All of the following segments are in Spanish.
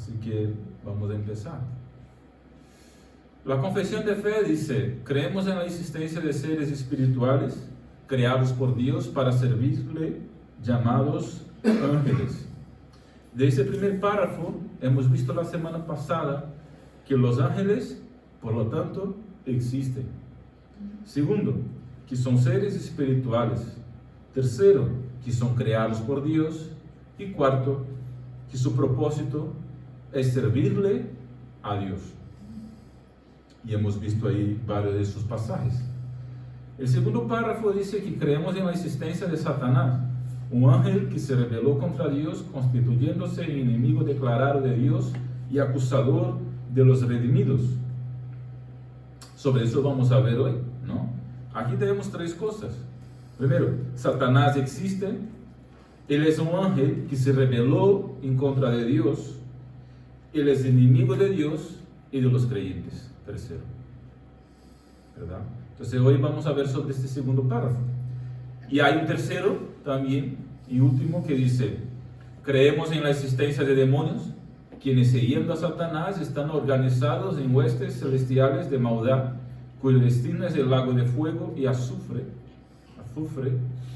Así que vamos a empezar. La confesión de fe dice: creemos en la existencia de seres espirituales creados por Dios para servirle, llamados ángeles. De ese primer párrafo hemos visto la semana pasada que los ángeles, por lo tanto, existen. Segundo, que son seres espirituales. Tercero, que son creados por Dios. Y cuarto, que su propósito es servirle a Dios. Y hemos visto ahí varios de esos pasajes. El segundo párrafo dice que creemos en la existencia de Satanás, un ángel que se rebeló contra Dios, constituyéndose en enemigo declarado de Dios y acusador de los redimidos. Sobre eso vamos a ver hoy, ¿no? Aquí tenemos tres cosas. Primero, Satanás existe. Él es un ángel que se rebeló en contra de Dios. Él es enemigo de Dios y de los creyentes. Tercero, ¿verdad? Entonces hoy vamos a ver sobre este segundo párrafo. Y hay un tercero también y último que dice: creemos en la existencia de demonios, quienes siguiendo a Satanás están organizados en huestes celestiales de maldad, cuyo destino es el lago de fuego y azufre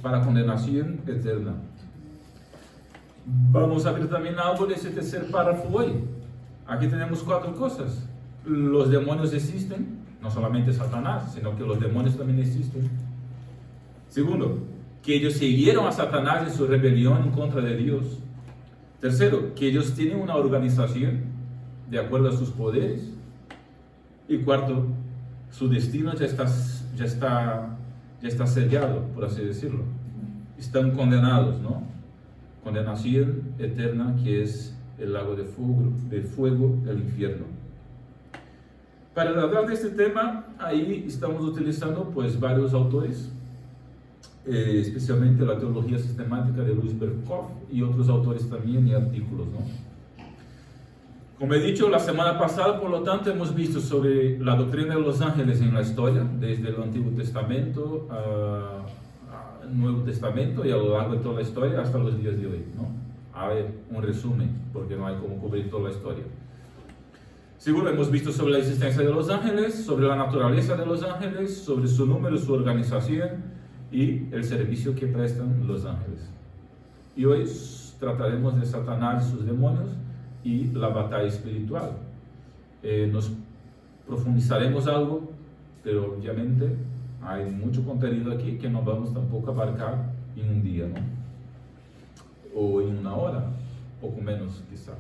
para condenación eterna. Vamos a ver también algo de ese tercer párrafo hoy. Aquí tenemos cuatro cosas. Los demonios existen, no solamente Satanás, sino que los demonios también existen. Segundo, que ellos siguieron a Satanás en su rebelión en contra de Dios. Tercero, que ellos tienen una organización de acuerdo a sus poderes. Y cuarto, su destino ya está sellado, por así decirlo. Están condenados, ¿no? Condenación eterna, que es el lago de fuego del infierno. Para hablar de este tema, ahí estamos utilizando pues varios autores, especialmente la teología sistemática de Louis Berkhoff y otros autores también y artículos, ¿no? Como he dicho la semana pasada, por lo tanto, hemos visto sobre la doctrina de los ángeles en la historia, desde el Antiguo Testamento al Nuevo Testamento y a lo largo de toda la historia hasta los días de hoy, ¿no? A ver, un resumen, porque no hay cómo cubrir toda la historia. Segundo, hemos visto sobre la existencia de los ángeles, sobre la naturaleza de los ángeles, sobre su número, su organización y el servicio que prestan los ángeles. Y hoy trataremos de Satanás y sus demonios y la batalla espiritual. Nos profundizaremos algo, pero obviamente hay mucho contenido aquí que no vamos tampoco a abarcar en un día, ¿no? O en una hora, poco menos quizá.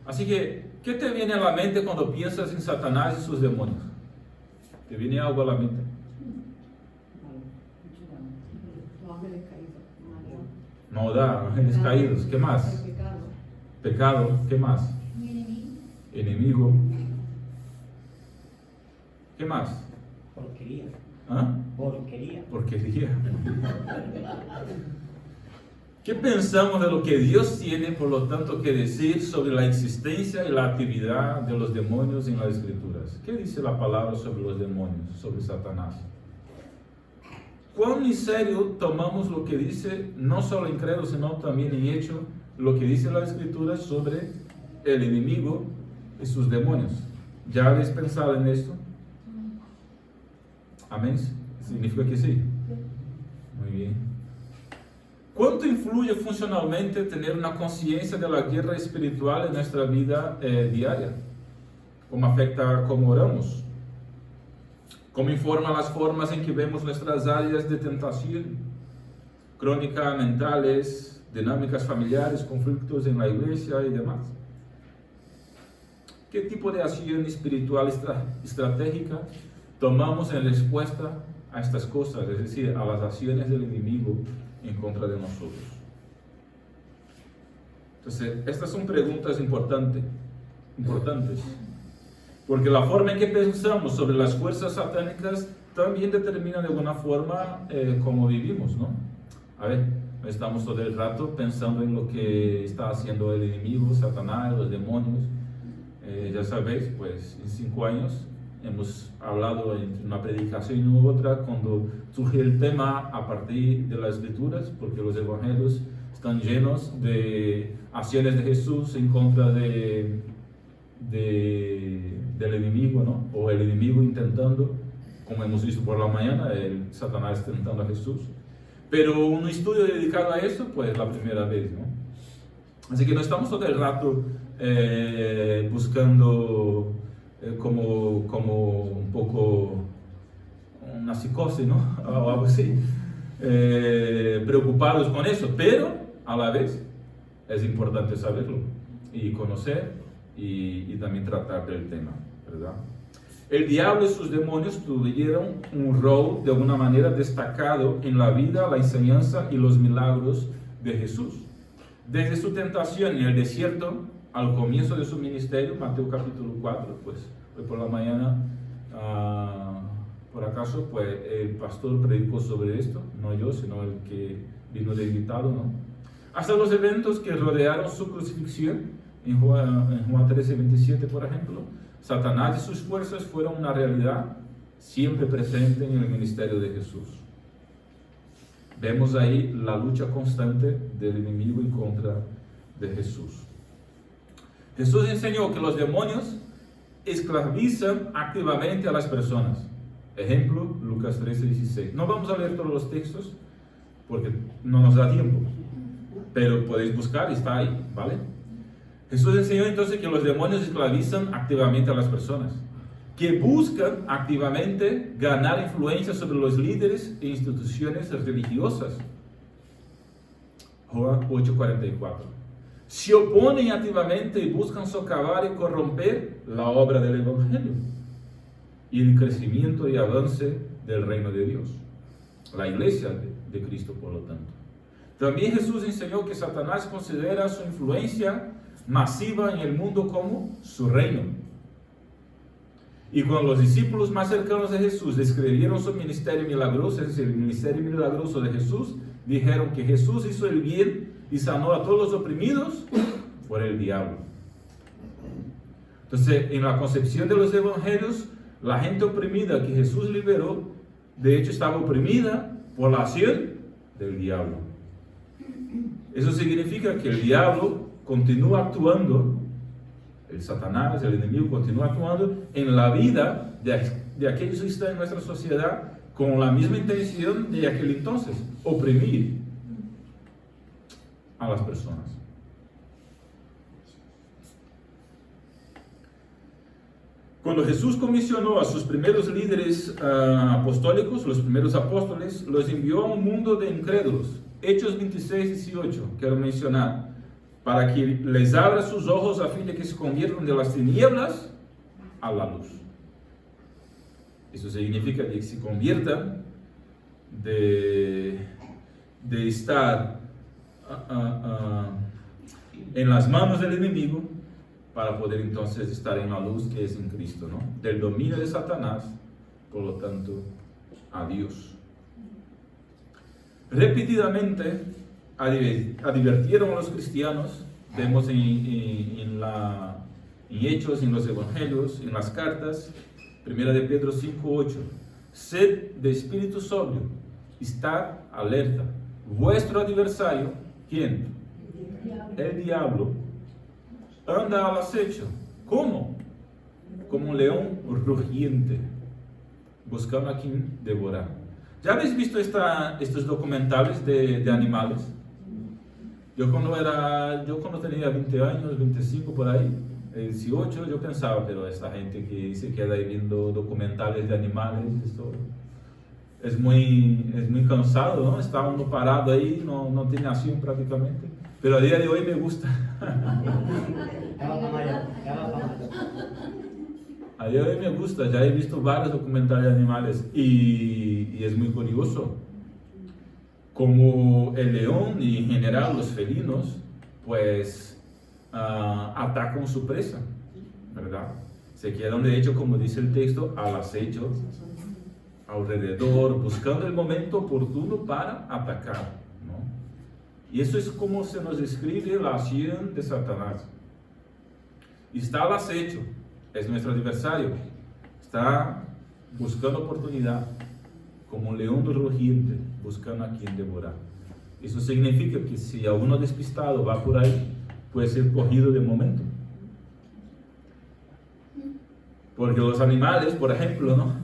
Así que, ¿qué te viene a la mente cuando piensas en Satanás y sus demonios? ¿Te viene algo a la mente? Maldad, ángeles caídos. ¿Qué más? Pecado. ¿Qué más? Enemigo. ¿Qué más? Porquería. ¿Ah? Porquería. ¿Qué pensamos de lo que Dios tiene, por lo tanto, que decir sobre la existencia y la actividad de los demonios en las Escrituras? ¿Qué dice la palabra sobre los demonios, sobre Satanás? ¿Cuán en serio tomamos lo que dice, no solo en credo, sino también en hecho, lo que dice la Escritura sobre el enemigo y sus demonios? ¿Ya habéis pensado en esto? ¿Amén? ¿Significa que sí? Muy bien. ¿Cuánto influye funcionalmente tener una conciencia de la guerra espiritual en nuestra vida diaria? ¿Cómo afecta cómo oramos? ¿Cómo informa las formas en que vemos nuestras áreas de tentación? Crónicas mentales, dinámicas familiares, conflictos en la iglesia y demás. ¿Qué tipo de acción espiritual estratégica tomamos en respuesta a estas cosas? Es decir, a las acciones del enemigo en contra de nosotros. Entonces, estas son preguntas importantes, porque la forma en que pensamos sobre las fuerzas satánicas también determina de alguna forma cómo vivimos, ¿no? A ver, estamos todo el rato pensando en lo que está haciendo el enemigo, Satanás, los demonios. Ya sabéis, pues en 5 años hemos hablado entre una predicación y otra cuando surge el tema a partir de las Escrituras, porque los evangelios están llenos de acciones de Jesús en contra del enemigo, ¿no? O el enemigo intentando, como hemos visto por la mañana, el Satanás tentando a Jesús. Pero un estudio dedicado a eso, pues la primera vez, ¿no? Así que no estamos todo el rato buscando como un poco una psicosis, ¿no? O algo así. Preocupados con eso, pero a la vez es importante saberlo y conocer y también tratar del tema, ¿verdad? El diablo y sus demonios tuvieron un rol de alguna manera destacado en la vida, la enseñanza y los milagros de Jesús. Desde su tentación en el desierto al comienzo de su ministerio, Mateo capítulo 4, pues hoy por la mañana, por acaso, pues el pastor predicó sobre esto, no yo, sino el que vino de invitado, ¿no? Hasta los eventos que rodearon su crucifixión, en Juan 13, 27, por ejemplo, Satanás y sus fuerzas fueron una realidad siempre presente en el ministerio de Jesús. Vemos ahí la lucha constante del enemigo en contra de Jesús. Jesús enseñó que los demonios esclavizan activamente a las personas. Ejemplo, Lucas 13, 16. No vamos a leer todos los textos porque no nos da tiempo, pero podéis buscar y está ahí, ¿vale? Jesús enseñó entonces que los demonios esclavizan activamente a las personas, que buscan activamente ganar influencia sobre los líderes e instituciones religiosas. Juan 8:44. Se oponen activamente y buscan socavar y corromper la obra del Evangelio y el crecimiento y avance del reino de Dios, la iglesia de Cristo, por lo tanto. También Jesús enseñó que Satanás considera su influencia masiva en el mundo como su reino. Y cuando los discípulos más cercanos de Jesús describieron su ministerio milagroso, es decir, el ministerio milagroso de Jesús, dijeron que Jesús hizo el bien y sanó a todos los oprimidos por el diablo. Entonces, en la concepción de los evangelios, la gente oprimida que Jesús liberó, de hecho estaba oprimida por la acción del diablo. Eso significa que el diablo continúa actuando, el Satanás, el enemigo continúa actuando en la vida de aquellos que están en nuestra sociedad con la misma intención de aquel entonces, oprimir a las personas. Cuando Jesús comisionó a sus primeros líderes apostólicos, los primeros apóstoles, los envió a un mundo de incrédulos. Hechos 26, 18, quiero mencionar, para que les abra sus ojos a fin de que se conviertan de las tinieblas a la luz. Eso significa que se conviertan de estar en las manos del enemigo para poder entonces estar en la luz que es en Cristo, ¿no? Del dominio de Satanás, por lo tanto, a Dios. Repetidamente advirtieron a los cristianos, vemos en Hechos, en los Evangelios, en las cartas, 1 de Pedro 5:8, sed de espíritu sobrio, estad alerta. Vuestro adversario, ¿quién? El diablo, anda al acecho. ¿Cómo? Como un león rugiente, buscando a quien devorar. ¿Ya habéis visto estos documentales de animales? Yo cuando tenía 20 años, 25 por ahí, 18, yo pensaba, pero esta gente que se queda ahí viendo documentales de animales, esto es muy cansado, ¿no? Está uno parado ahí, no tiene acción prácticamente. Pero a día de hoy me gusta. A día de hoy me gusta, ya he visto varios documentales de animales y es muy curioso como el león y en general los felinos pues atacan su presa, ¿verdad? Se quedan de hecho, como dice el texto, al acecho, alrededor, buscando el momento oportuno para atacar, ¿no? Y eso es como se nos describe la acción de Satanás. Está al acecho, es nuestro adversario, está buscando oportunidad, como un león rugiente, buscando a quien devorar. Eso significa que si alguno despistado va por ahí, puede ser cogido de momento. Porque los animales, por ejemplo, ¿no?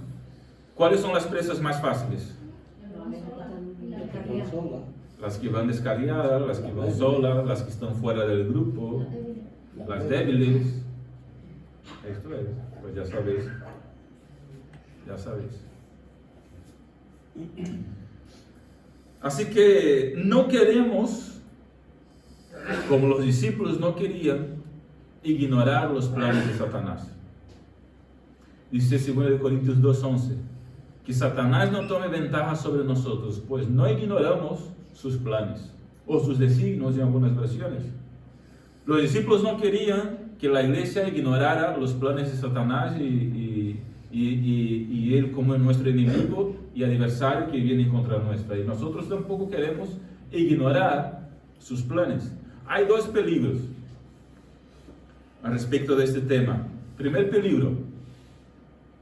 ¿Cuáles son las presas más fáciles? Las que van descarriadas, las que van solas, las que están fuera del grupo, las débiles. Esto es, pues ya sabéis. Ya sabéis. Así que no queremos, como los discípulos no querían, ignorar los planes de Satanás. Dice 2 Corintios 2:11, que Satanás no tome ventaja sobre nosotros, pues no ignoramos sus planes, o sus designios en algunas versiones. Los discípulos no querían que la iglesia ignorara los planes de Satanás y él como nuestro enemigo y adversario que viene contra nuestra. Y nosotros tampoco queremos ignorar sus planes. Hay dos peligros al respecto de este tema. Primer peligro,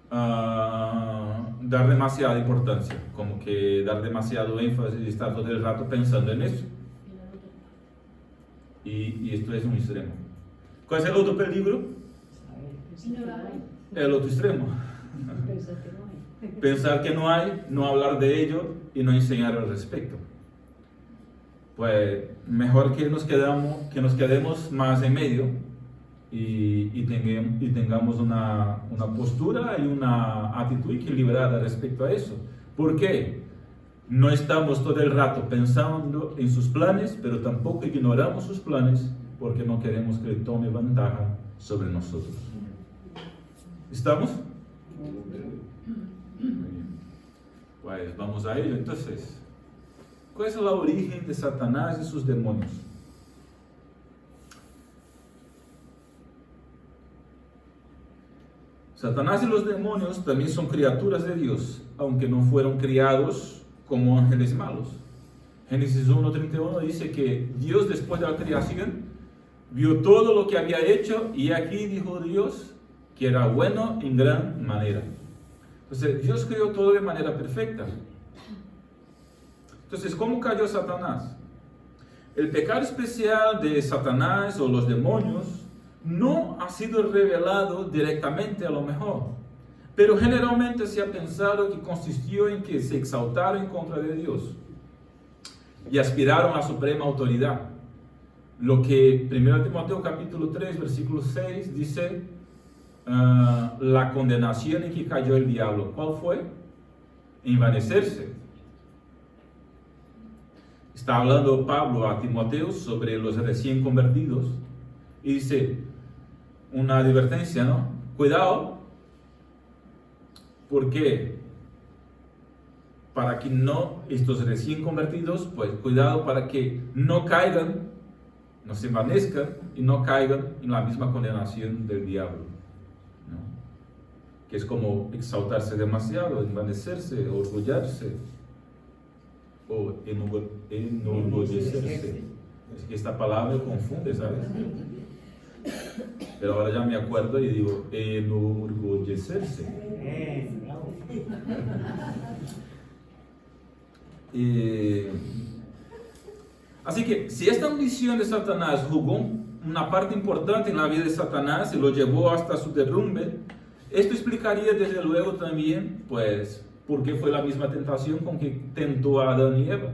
dar demasiada importancia, como que dar demasiado énfasis y estar todo el rato pensando en eso. Y esto es un extremo. ¿Cuál es el otro peligro? El otro extremo. Pensar que no hay, no hablar de ello y no enseñar al respecto. Pues mejor que nos quedemos más en medio y tengamos una postura y una actitud equilibrada respecto a eso. ¿Por qué? No estamos todo el rato pensando en sus planes, pero tampoco ignoramos sus planes porque no queremos que él tome ventaja sobre nosotros. ¿Estamos? Muy bien. Pues vamos a ello entonces. ¿Cuál es la origen de Satanás y sus demonios? Satanás y los demonios también son criaturas de Dios, aunque no fueron criados como ángeles malos. Génesis 1:31 dice que Dios, después de la creación, vio todo lo que había hecho y aquí dijo Dios que era bueno en gran manera. Entonces Dios creó todo de manera perfecta. Entonces, ¿cómo cayó Satanás? El pecado especial de Satanás o los demonios no ha sido revelado directamente a lo mejor, pero generalmente se ha pensado que consistió en que se exaltaron en contra de Dios y aspiraron a suprema autoridad. Lo que 1 Timoteo capítulo 3 versículo 6 dice, la condenación en que cayó el diablo. ¿Cuál fue? Envanecerse. Está hablando Pablo a Timoteo sobre los recién convertidos y dice una advertencia, ¿no? Cuidado, porque para que no, estos recién convertidos, pues cuidado para que no caigan, no se envanezcan y no caigan en la misma condenación del diablo, ¿no? Que es como exaltarse demasiado, envanecerse, orgullarse o enorgullecerse. Es que esta palabra confunde, ¿sabes? Pero ahora ya me acuerdo y digo enorgullecerse. Así que si esta ambición de Satanás jugó una parte importante en la vida de Satanás y lo llevó hasta su derrumbe, esto explicaría desde luego también, pues, por qué fue la misma tentación con que tentó a Adán y Eva.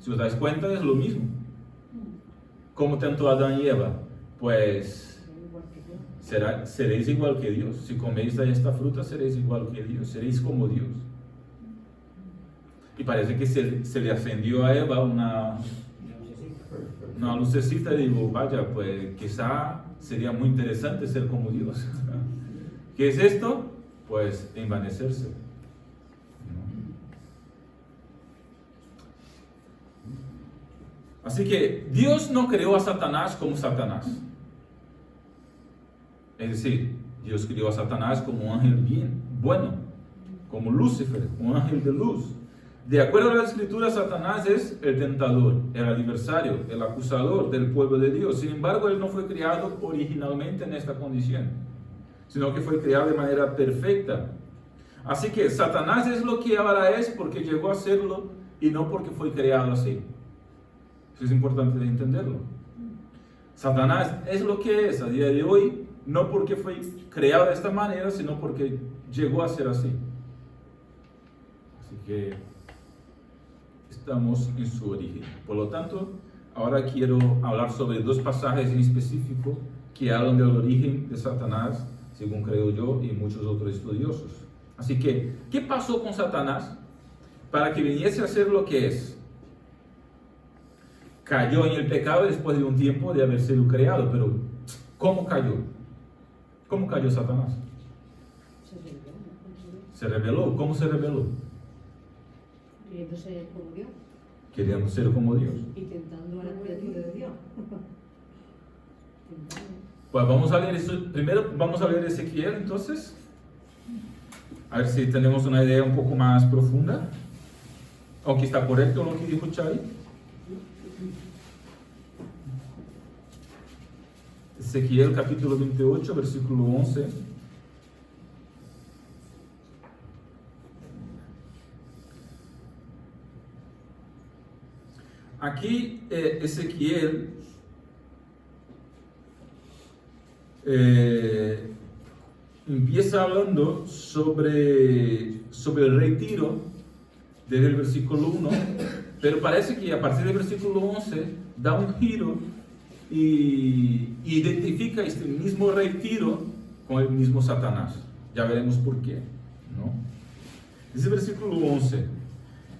Si os dais cuenta, es lo mismo. ¿Cómo tentó a Adán y Eva? Pues seréis igual que Dios. Si coméis de esta fruta, seréis igual que Dios. Seréis como Dios. Y parece que se le ascendió a Eva una lucecita y digo, vaya, pues quizá sería muy interesante ser como Dios. ¿Qué es esto? Pues envanecerse. Así que Dios no creó a Satanás como Satanás. Es decir, Dios creó a Satanás como un ángel bueno, como Lucifer, un ángel de luz. De acuerdo a la Escritura, Satanás es el tentador, el adversario, el acusador del pueblo de Dios. Sin embargo, él no fue creado originalmente en esta condición, sino que fue creado de manera perfecta. Así que Satanás es lo que ahora es porque llegó a serlo y no porque fue creado así. Eso es importante de entenderlo. Satanás es lo que es a día de hoy, no porque fue creado de esta manera, sino porque llegó a ser así. Así que estamos en su origen. Por lo tanto, ahora quiero hablar sobre dos pasajes en específico que hablan del origen de Satanás, según creo yo y muchos otros estudiosos. Así que, ¿qué pasó con Satanás para que viniese a ser lo que es? Cayó en el pecado después de un tiempo de haber sido creado, pero ¿cómo cayó? ¿Cómo cayó Satanás? Se rebeló. ¿Cómo se rebeló? Queriendo ser como Dios. Queriendo ser como Dios. Y tentando a la criatura de Dios. Pues vamos a leer eso. Primero vamos a leer Ezequiel, entonces. A ver si tenemos una idea un poco más profunda. Aunque está correcto lo que dijo Chay. Ezequiel capítulo 28, versículo 11. Aquí Ezequiel empieza hablando sobre el retiro desde el versículo 1, pero parece que a partir del versículo 11 da un giro y identifica este mismo retiro con el mismo Satanás. Ya veremos por qué, ¿no? Dice el versículo 11: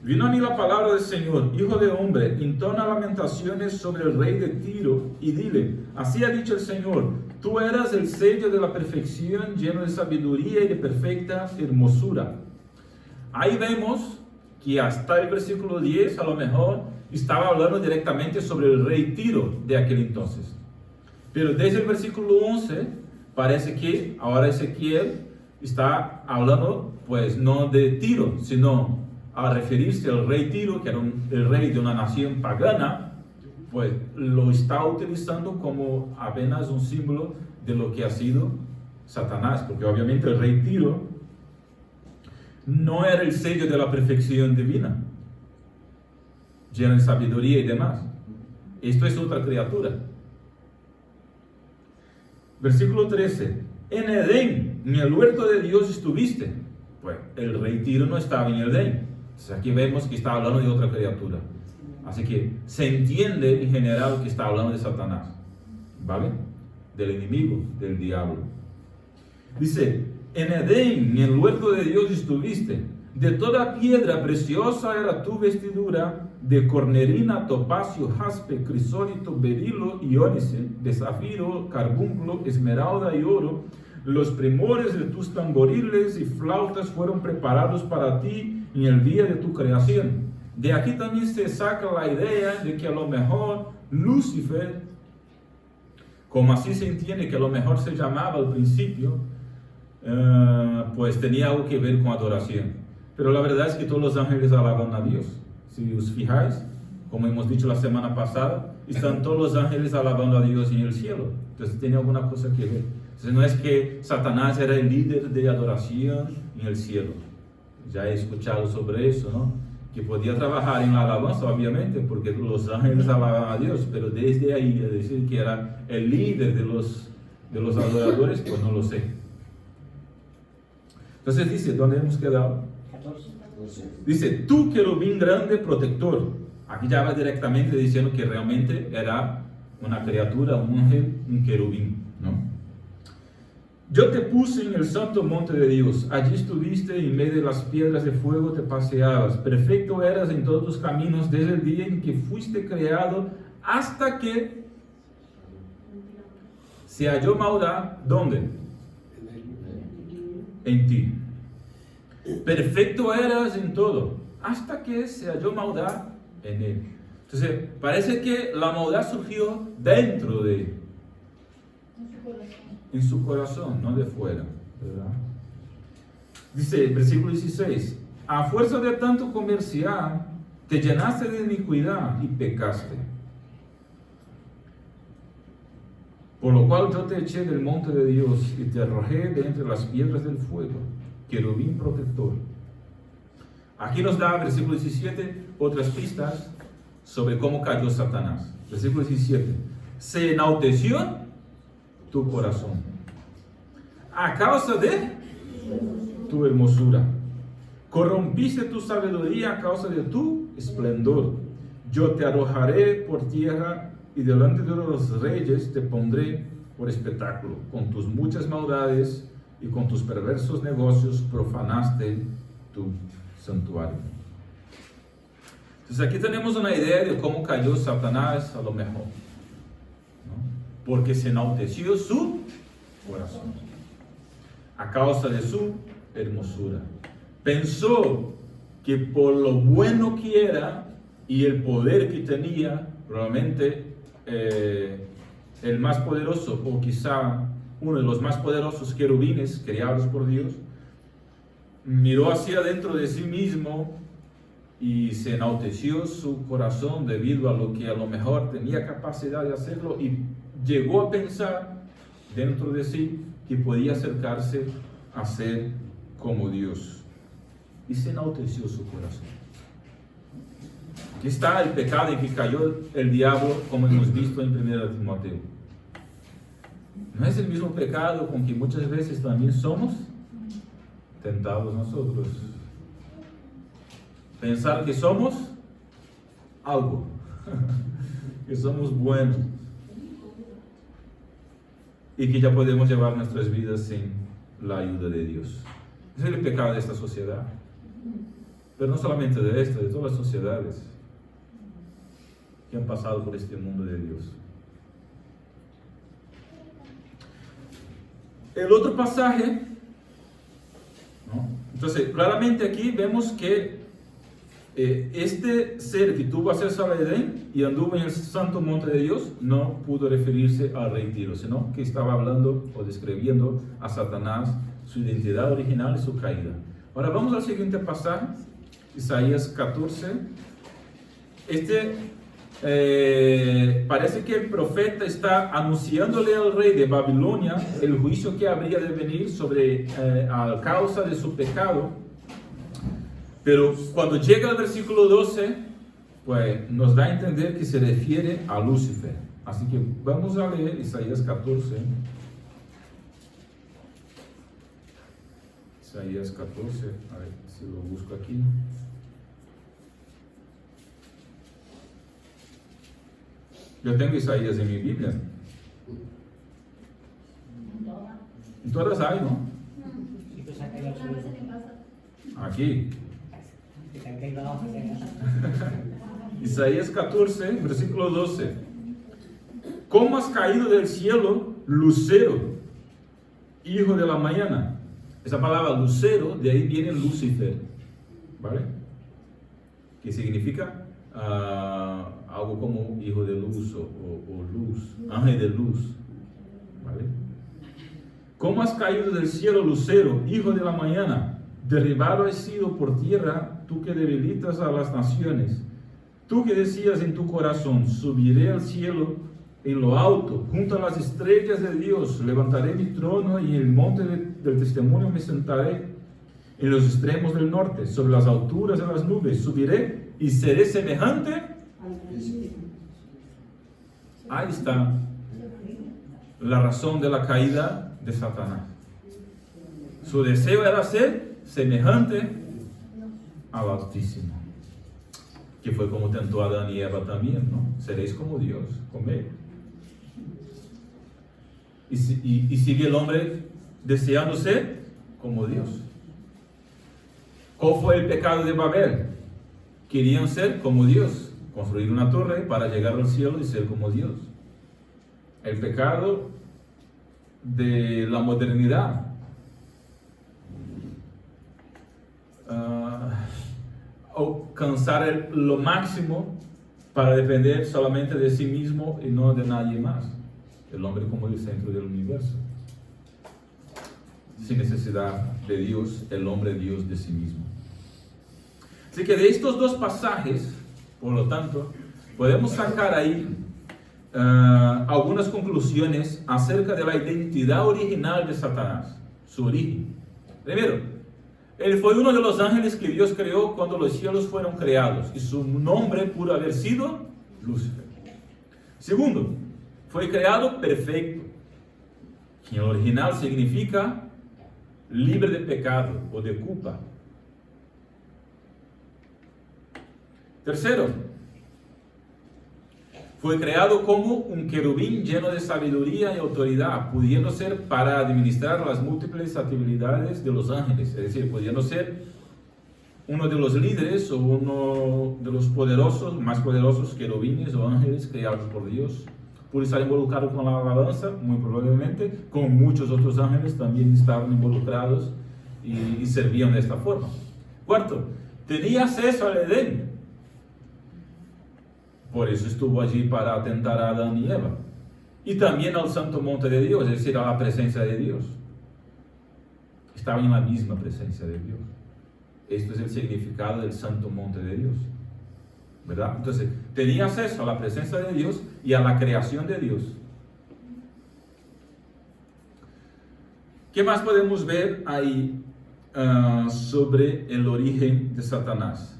vino a mí la palabra del Señor, hijo de hombre, entona lamentaciones sobre el rey de Tiro y dile, así ha dicho el Señor, tú eras el sello de la perfección, lleno de sabiduría y de perfecta hermosura. Ahí vemos que hasta el versículo 10 a lo mejor estaba hablando directamente sobre el rey Tiro de aquel entonces. Pero desde el versículo 11 parece que ahora Ezequiel está hablando pues no de Tiro, sino a referirse al rey Tiro, que era el rey de una nación pagana, pues lo está utilizando como apenas un símbolo de lo que ha sido Satanás, porque obviamente el rey Tiro no era el sello de la perfección divina, lleno de sabiduría y demás. Esto es otra criatura. Versículo 13: en Edén, en el huerto de Dios estuviste. Pues el rey Tiro no estaba en Edén. Entonces aquí vemos que está hablando de otra criatura. Así que se entiende en general que está hablando de Satanás, ¿vale? Del enemigo, del diablo. Dice, en Edén, en el huerto de Dios estuviste. De toda piedra preciosa era tu vestidura, de cornerina, topacio, jaspe, crisólito, berilo y ónice, de zafiro, carbunclo, esmeralda y oro. Los primores de tus tamboriles y flautas fueron preparados para ti en el día de tu creación. De aquí también se saca la idea de que a lo mejor Lucifer, como así se entiende que a lo mejor se llamaba al principio, pues tenía algo que ver con adoración. Pero la verdad es que todos los ángeles alaban a Dios. Si os fijáis, como hemos dicho la semana pasada, están todos los ángeles alabando a Dios en el cielo. Entonces tiene alguna cosa que ver. Entonces no es que Satanás era el líder de adoración en el cielo. Ya he escuchado sobre eso, ¿no? Que podía trabajar en la alabanza, obviamente, porque los ángeles alaban a Dios, pero desde ahí a decir que era el líder de los adoradores, pues no lo sé. Entonces dice, ¿dónde hemos quedado? 14. Dice, tú querubín grande protector. Aquí ya va directamente diciendo que realmente era una criatura, un ángel, un querubín, ¿no? Yo te puse en el santo monte de Dios, allí estuviste en medio de las piedras de fuego, te paseabas, perfecto eras en todos tus caminos desde el día en que fuiste creado hasta que se halló maldad, ¿dónde? En ti. Perfecto eras en todo, hasta que se halló maldad en él. Entonces, parece que la maldad surgió dentro de él. En su corazón, no de fuera, ¿verdad? Dice, versículo 16, a fuerza de tanto comerciar, te llenaste de iniquidad y pecaste. Por lo cual yo te eché del monte de Dios y te arrojé de entre las piedras del fuego, querubín protector. Aquí nos da, versículo 17, otras pistas sobre cómo cayó Satanás. Versículo 17. Se enalteció tu corazón a causa de tu hermosura. Corrompiste tu sabiduría a causa de tu esplendor. Yo te arrojaré por tierra y delante de los reyes te pondré por espectáculo. Con tus muchas maldades y con tus perversos negocios profanaste tu santuario. Entonces aquí tenemos una idea de cómo cayó Satanás a lo mejor, ¿no? Porque se enalteció su corazón a causa de su hermosura. Pensó que por lo bueno que era y el poder que tenía, probablemente el más poderoso, o quizá uno de los más poderosos querubines creados por Dios, miró hacia dentro de sí mismo y se enalteció su corazón debido a lo que a lo mejor tenía capacidad de hacerlo, y llegó a pensar dentro de sí que podía acercarse a ser como Dios, y se enalteció su corazón. Aquí está el pecado en que cayó el diablo, como hemos visto en 1 Timoteo. ¿No es el mismo pecado con que muchas veces también somos tentados nosotros? Pensar que somos algo, que somos buenos y que ya podemos llevar nuestras vidas sin la ayuda de Dios. Ese es el pecado de esta sociedad, pero no solamente de esta, de todas las sociedades que han pasado por este mundo de Dios. El otro pasaje, ¿no? Entonces, claramente aquí vemos que este ser que tuvo acceso al Edén y anduvo en el santo monte de Dios, no pudo referirse al rey Tiro, sino que estaba hablando o describiendo a Satanás, su identidad original y su caída. Ahora vamos al siguiente pasaje, Isaías 14. Parece que el profeta está anunciándole al rey de Babilonia el juicio que habría de venir sobre a causa de su pecado. Pero cuando llega al versículo 12, pues nos da a entender que se refiere a Lucifer. Así que vamos a leer Isaías 14. Isaías 14, a ver si lo busco aquí. Yo tengo Isaías en mi Biblia. En todas hay, ¿no? Aquí. Isaías 14, versículo 12. ¿Cómo has caído del cielo, lucero, hijo de la mañana? Esa palabra lucero, de ahí viene Lucifer, ¿vale? Que significa algo como hijo de luz o luz, ángel de luz, ¿vale? ¿Cómo has caído del cielo, lucero, hijo de la mañana? Derribado has sido por tierra, tú que debilitas a las naciones. Tú que decías en tu corazón, subiré al cielo en lo alto, junto a las estrellas de Dios, levantaré mi trono y en el monte del testimonio me sentaré, en los extremos del norte, sobre las alturas de las nubes, subiré y seré semejante. Ahí está la razón de la caída de Satanás. Su deseo era ser semejante al Altísimo, que fue como tentó a Adán y Eva también, ¿no? Seréis como Dios, comed. Y sigue el hombre deseando ser como Dios. ¿Cuál fue el pecado de Babel? Querían ser como Dios, construir una torre para llegar al cielo y ser como Dios. El pecado de la modernidad, alcanzar lo máximo para depender solamente de sí mismo y no de nadie más. El hombre como el centro del universo, sin necesidad de Dios, el hombre Dios de sí mismo. Así que de estos dos pasajes, por lo tanto, podemos sacar ahí algunas conclusiones acerca de la identidad original de Satanás, su origen. Primero, Él fue uno de los ángeles que Dios creó cuando los cielos fueron creados, y su nombre pudo haber sido Lucifer. Segundo, fue creado perfecto, que en el original significa libre de pecado o de culpa. Tercero, fue creado como un querubín lleno de sabiduría y autoridad, pudiendo ser para administrar las múltiples actividades de los ángeles, es decir, pudiendo ser uno de los líderes o uno de los poderosos, más poderosos querubines o ángeles creados por Dios. Pudo estar involucrado con la alabanza, muy probablemente, como muchos otros ángeles también estaban involucrados y servían de esta forma. Cuarto, tenía acceso al Edén. Por eso estuvo allí para atentar a Adán y Eva. Y también al santo monte de Dios, es decir, a la presencia de Dios. Estaba en la misma presencia de Dios. Esto es el significado del santo monte de Dios, ¿verdad? Entonces, tenía acceso a la presencia de Dios y a la creación de Dios. ¿Qué más podemos ver ahí sobre el origen de Satanás?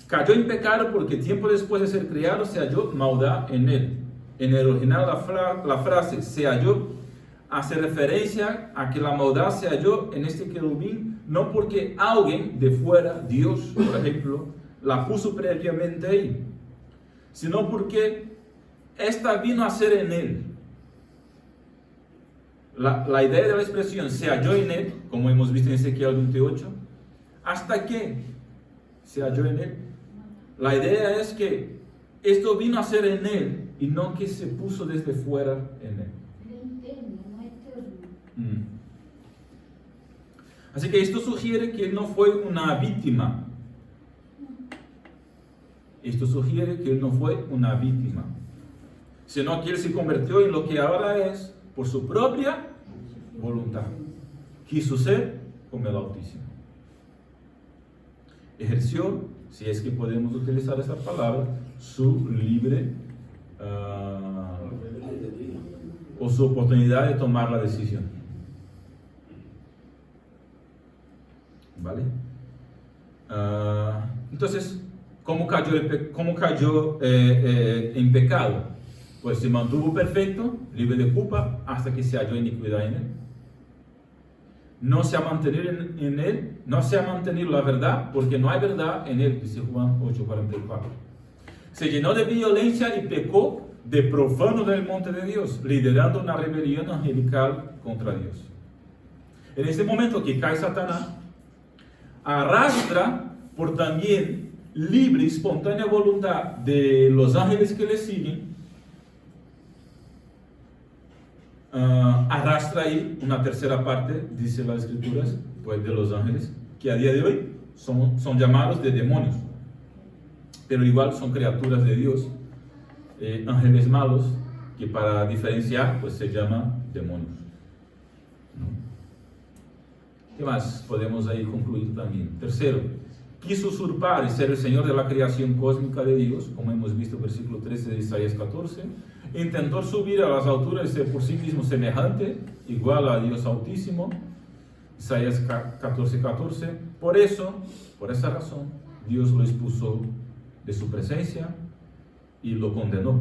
Cayó en pecado porque tiempo después de ser creado se halló maldad en él. En el original la frase se halló hace referencia a que la maldad se halló en este querubín no porque alguien de fuera, Dios por ejemplo, la puso previamente ahí, sino porque esta vino a ser en él. La idea de la expresión se halló en él, como hemos visto en Ezequiel 28, ¿hasta qué se halló en él? La idea es que esto vino a ser en él y no que se puso desde fuera en él. Así que esto sugiere que él no fue una víctima. Esto sugiere que él no fue una víctima, sino que él se convirtió en lo que ahora es por su propia voluntad. Quiso ser como el Altísimo. Ejerció, si es que podemos utilizar esa palabra, su libre o su oportunidad de tomar la decisión. ¿Vale? Entonces, ¿cómo cayó en pecado? Pues se mantuvo perfecto, libre de culpa, hasta que se halló iniquidad en él. No se ha mantenido en él, no se ha mantenido la verdad, porque no hay verdad en él, dice Juan 8:44. Se llenó de violencia y pecó de profano del monte de Dios, liderando una rebelión angelical contra Dios. En este momento que cae Satanás, arrastra por también libre y espontánea voluntad de los ángeles que le siguen, arrastra ahí una tercera parte, dice las escrituras, pues de los ángeles, que a día de hoy son llamados de demonios, pero igual son criaturas de Dios, ángeles malos, que para diferenciar, pues se llaman demonios. ¿No? ¿Qué más podemos ahí concluir también? Tercero, quiso usurpar y ser el Señor de la creación cósmica de Dios, como hemos visto en el versículo 13 de Isaías 14. Intentó subir a las alturas y ser por sí mismo semejante, igual a Dios Altísimo, Isaías 14:14. Por esa razón, Dios lo expulsó de su presencia y lo condenó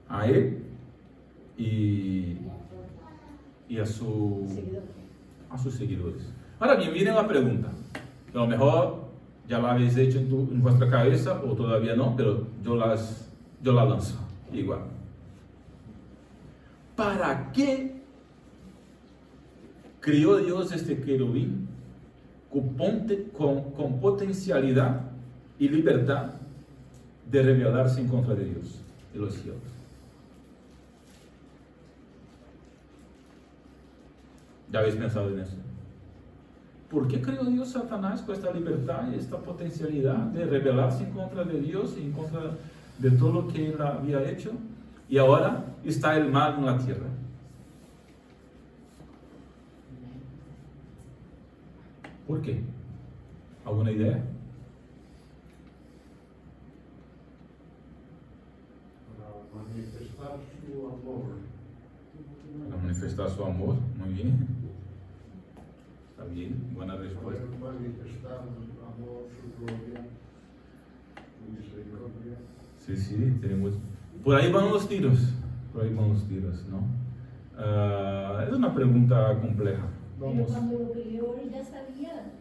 a él y a sus seguidores. Ahora bien, viene la pregunta. A lo mejor ya la habéis hecho en vuestra cabeza o todavía no, pero yo la lanzo igual. ¿Para qué crió Dios este querubín con potencialidad y libertad de rebelarse en contra de Dios y los cielos? ¿Ya habéis pensado en eso? ¿Por qué creó Dios Satanás con esta libertad y esta potencialidad de rebelarse en contra de Dios y en contra de todo lo que él había hecho? Y ahora está el mal en la tierra. ¿Por qué? ¿Alguna idea? Para manifestar su amor. Para manifestar su amor, muy bien. Está bien, buena respuesta. Manifestar amor, su gloria, su misericordia. Sí, sí, tenemos. Por ahí van los tiros. Por ahí van los tiros, ¿no? Es una pregunta compleja. Pero Vamos. cuando lo creó, él ya sabía,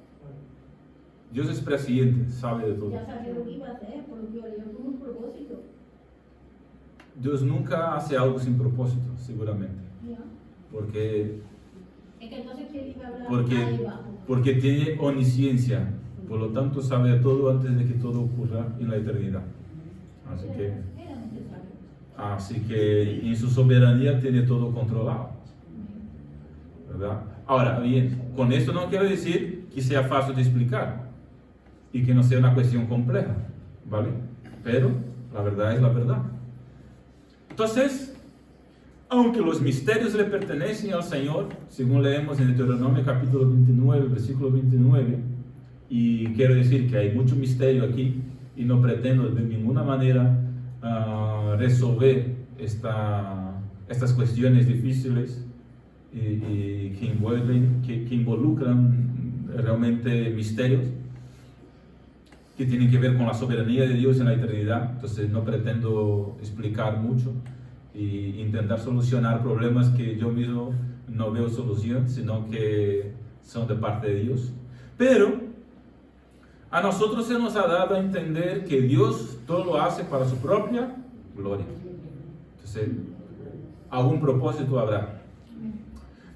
Dios es presciente, sabe de todo. ya sabía lo que iba a hacer, por lo que lo llevó con un propósito. Dios nunca hace algo sin propósito, seguramente. ¿Ya? Porque Es que entonces, ¿quién iba a hablar? Porque, Ahí va. porque tiene omnisciencia, por lo tanto sabe de todo antes de que todo ocurra en la eternidad. Así que en su soberanía tiene todo controlado, ¿verdad? Ahora bien, con esto no quiero decir que sea fácil de explicar y que no sea una cuestión compleja, ¿vale? Pero la verdad es la verdad. Entonces, aunque los misterios le pertenecen al Señor, según leemos en Deuteronomio capítulo 29, versículo 29, y quiero decir que hay mucho misterio aquí, y no pretendo de ninguna manera resolver estas cuestiones difíciles y que involucran realmente misterios que tienen que ver con la soberanía de Dios en la eternidad. Entonces no pretendo explicar mucho e intentar solucionar problemas que yo mismo no veo solución, sino que son de parte de Dios. Pero a nosotros se nos ha dado a entender que Dios todo lo hace para su propia gloria. Entonces, algún propósito habrá.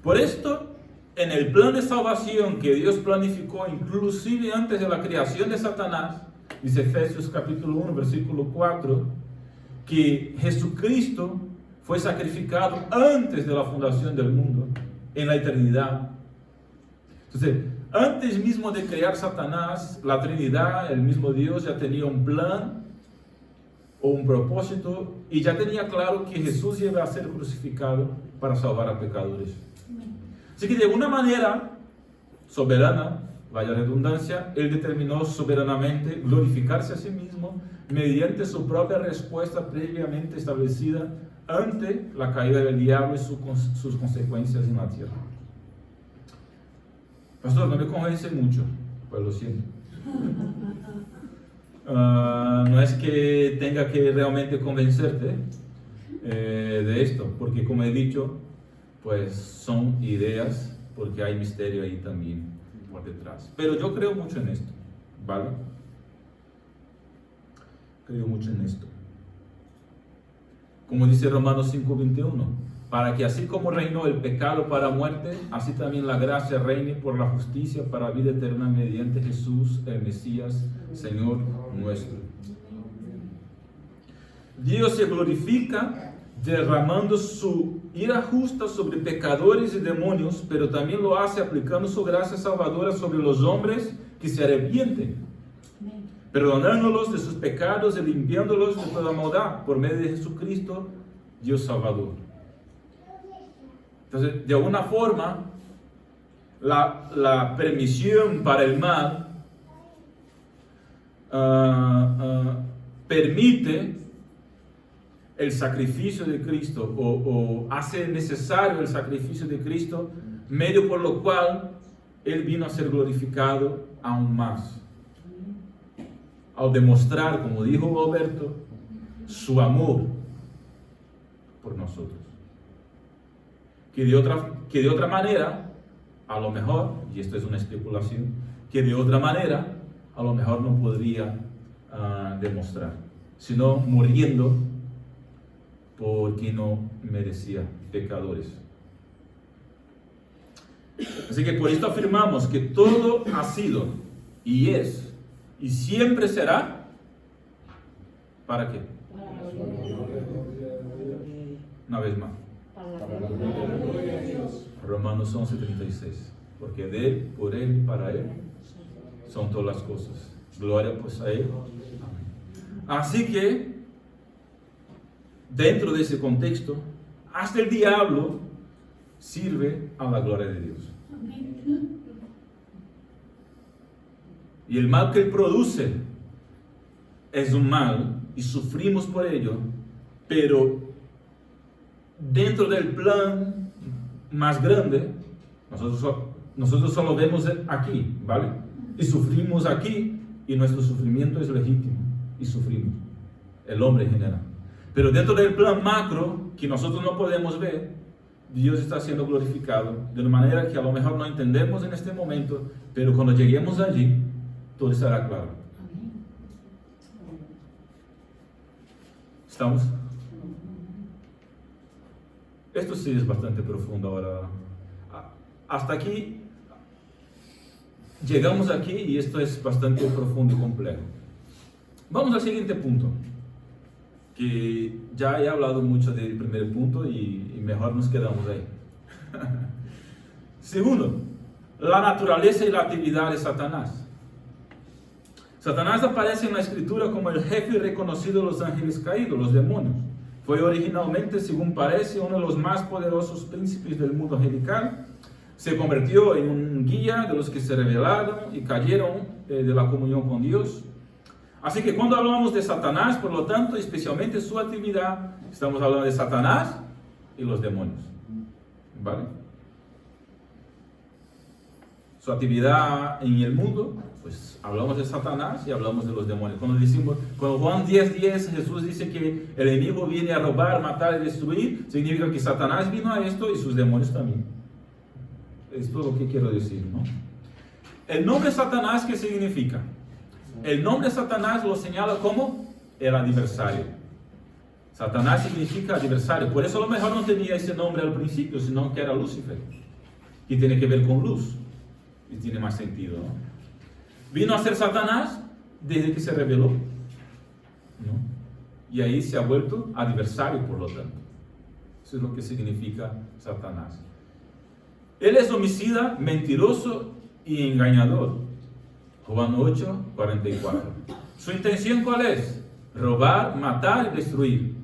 Por esto, en el plan de salvación que Dios planificó inclusive antes de la creación de Satanás, dice Efesios capítulo 1, versículo 4, que Jesucristo fue sacrificado antes de la fundación del mundo, en la eternidad. Entonces, antes mismo de crear Satanás, la Trinidad, el mismo Dios, ya tenía un plan o un propósito y ya tenía claro que Jesús iba a ser crucificado para salvar a pecadores. Así que de alguna manera soberana, vaya redundancia, Él determinó soberanamente glorificarse a sí mismo mediante su propia respuesta previamente establecida ante la caída del diablo y sus consecuencias en la tierra. Pastor, no me convence mucho, pues lo siento. No es que tenga que realmente convencerte de esto, porque como he dicho, pues son ideas, porque hay misterio ahí también por detrás. Pero yo creo mucho en esto, ¿vale? Creo mucho en esto. Como dice Romanos 5:21, para que así como reinó el pecado para muerte, así también la gracia reine por la justicia para vida eterna mediante Jesús, el Mesías, Señor nuestro. Dios se glorifica derramando su ira justa sobre pecadores y demonios, pero también lo hace aplicando su gracia salvadora sobre los hombres que se arrepienten, perdonándolos de sus pecados y limpiándolos de toda maldad por medio de Jesucristo, Dios Salvador. Entonces, de alguna forma, la permisión para el mal permite el sacrificio de Cristo o hace necesario el sacrificio de Cristo, medio por lo cual Él vino a ser glorificado aún más. Al demostrar, como dijo Alberto, su amor por nosotros. Que de otra manera, a lo mejor, y esto es una especulación, que de otra manera, a lo mejor no podría demostrar, sino muriendo porque no merecía pecadores. Así que por esto afirmamos que todo ha sido y es y siempre será, ¿para qué? Una vez más. Romanos 11:36. Porque de Él, por Él y para Él son todas las cosas. Gloria pues a Él. Amén. Así que, dentro de ese contexto, hasta el diablo sirve a la gloria de Dios. Y el mal que Él produce es un mal y sufrimos por ello, pero dentro del plan más grande, nosotros nosotros solo vemos aquí, ¿vale? Y sufrimos aquí, y nuestro sufrimiento es legítimo, y sufrimos, el hombre en general. Pero dentro del plan macro, que nosotros no podemos ver, Dios está siendo glorificado de una manera que a lo mejor no entendemos en este momento, pero cuando lleguemos allí, todo estará claro. ¿Estamos? Esto sí es bastante profundo ahora. Hasta aquí, llegamos aquí y esto es bastante profundo y complejo. Vamos al siguiente punto, que ya he hablado mucho del primer punto y mejor nos quedamos ahí. Segundo, la naturaleza y la actividad de Satanás. Satanás aparece en la escritura como el jefe reconocido de los ángeles caídos, los demonios. Fue originalmente, según parece, uno de los más poderosos príncipes del mundo angelical. Se convirtió en un guía de los que se rebelaron y cayeron de la comunión con Dios. Así que cuando hablamos de Satanás, por lo tanto, especialmente su actividad, estamos hablando de Satanás y los demonios. ¿Vale? Su actividad en el mundo, pues hablamos de Satanás y hablamos de los demonios. Cuando Juan 10:10 Jesús dice que el enemigo viene a robar, matar y destruir, significa que Satanás vino a esto y sus demonios también. Esto es lo que quiero decir, ¿no? El nombre Satanás, ¿qué significa? El nombre Satanás lo señala como el adversario. Satanás significa adversario. Por eso a lo mejor no tenía ese nombre al principio, sino que era Lucifer, que tiene que ver con luz. Y tiene más sentido, ¿no? Vino a ser Satanás desde que se rebeló, ¿no? Y ahí se ha vuelto adversario, por lo tanto. Eso es lo que significa Satanás. Él es homicida, mentiroso y engañador. Juan 8:44. ¿Su intención cuál es? Robar, matar y destruir.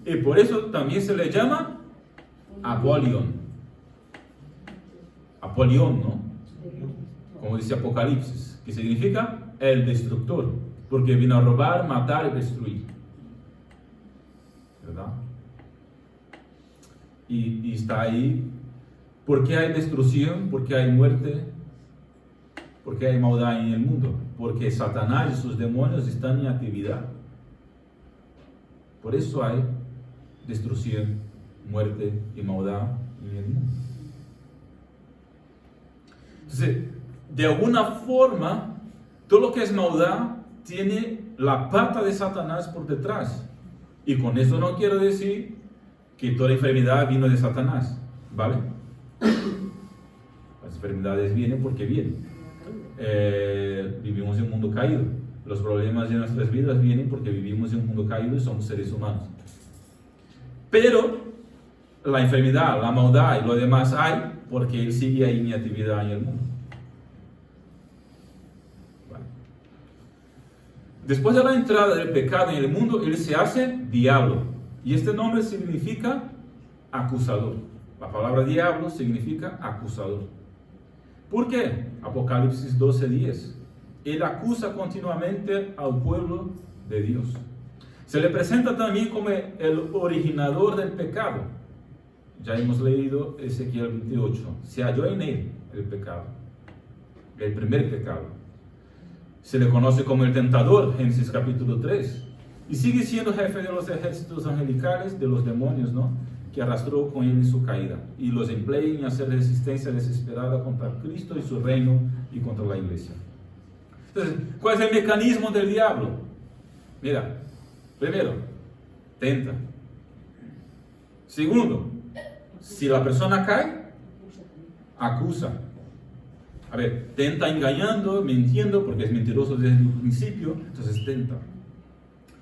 Y por eso también se le llama Apolión. Apolión, ¿no? Como dice Apocalipsis, que significa el destructor, porque vino a robar, matar y destruir. ¿Verdad? Y está ahí. ¿Por qué hay destrucción? ¿Por qué hay muerte? ¿Por qué hay maldad en el mundo? Porque Satanás y sus demonios están en actividad. Por eso hay destrucción, muerte y maldad en el mundo. Entonces, de alguna forma, todo lo que es maldad tiene la pata de Satanás por detrás. Y con eso no quiero decir que toda enfermedad vino de Satanás, ¿vale? Las enfermedades vienen porque vienen. Vivimos en un mundo caído. Los problemas de nuestras vidas vienen porque vivimos en un mundo caído y somos seres humanos. Pero la enfermedad, la maldad y lo demás hay porque Él sigue ahí en actividad en el mundo. Vale. Después de la entrada del pecado en el mundo, Él se hace diablo. Y este nombre significa acusador. La palabra diablo significa acusador. ¿Por qué? Apocalipsis 12:10. Él acusa continuamente al pueblo de Dios. Se le presenta también como el originador del pecado. Ya hemos leído Ezequiel 28. Se halló en él el pecado, el primer pecado. Se le conoce como el tentador, Génesis capítulo 3. Y sigue siendo jefe de los ejércitos angelicales, de los demonios, ¿no?, que arrastró con él en su caída, y los emplea en hacer resistencia desesperada contra Cristo y su reino y contra la iglesia. Entonces, ¿cuál es el mecanismo del diablo? Mira, primero, tenta. Segundo, si la persona cae, acusa. A ver, tenta engañando, mintiendo, porque es mentiroso desde el principio, entonces tenta.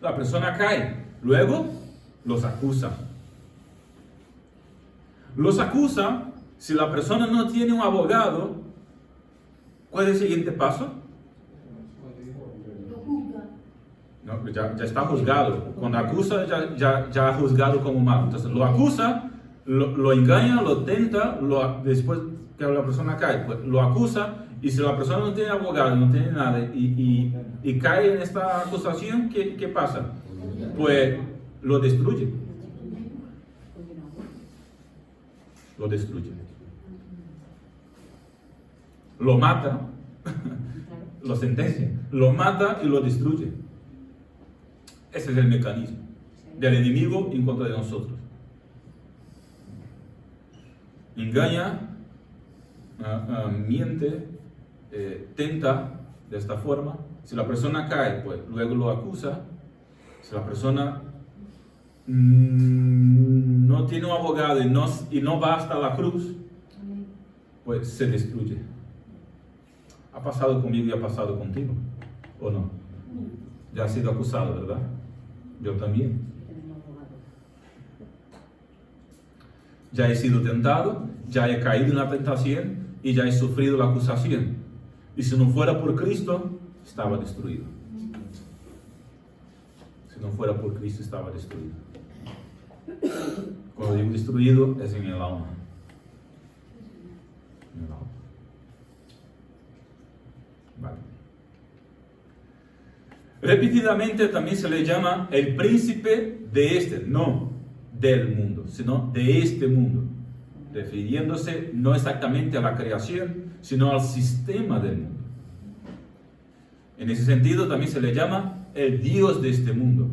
La persona cae, luego los acusa. Los acusa. Si la persona no tiene un abogado, ¿cuál es el siguiente paso? Lo juzga. No, ya está juzgado. Cuando acusa, ya ha juzgado como malo. Entonces lo acusa, lo engaña, lo tenta, después que la persona cae, pues lo acusa. Y si la persona no tiene abogado, no tiene nada, y cae en esta acusación, ¿qué pasa? Pues lo destruye. Lo destruye. lo mata, Claro. lo sentencia, lo mata y lo destruye. Ese es el mecanismo del enemigo en contra de nosotros. Engaña, miente, tenta de esta forma. Si la persona cae, pues luego lo acusa. Si la persona no tiene un abogado y no va hasta la cruz, pues se destruye. Ha pasado conmigo y ha pasado contigo, ¿o no? Ya has sido acusado, ¿verdad? Yo también. Tenemos abogado. Ya he sido tentado, ya he caído en la tentación y ya he sufrido la acusación. Y si no fuera por Cristo, estaba destruido. Si no fuera por Cristo, estaba destruido. Cuando digo destruido, es en el alma. En el alma. Vale. Repetidamente también se le llama el príncipe de este, no del mundo, sino de este mundo, refiriéndose no exactamente a la creación, sino al sistema del mundo. En ese sentido también se le llama el Dios de este mundo.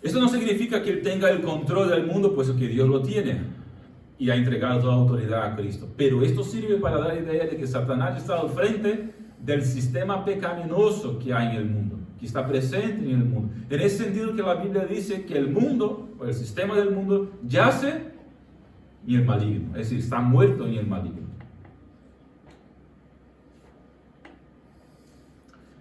Esto no significa que él tenga el control del mundo, puesto que Dios lo tiene y ha entregado toda autoridad a Cristo. Pero esto sirve para dar la idea de que Satanás está al frente del sistema pecaminoso que hay en el mundo, que está presente en el mundo. En ese sentido que la Biblia dice que el mundo, o el sistema del mundo, yace en el maligno, es decir, está muerto en el maligno.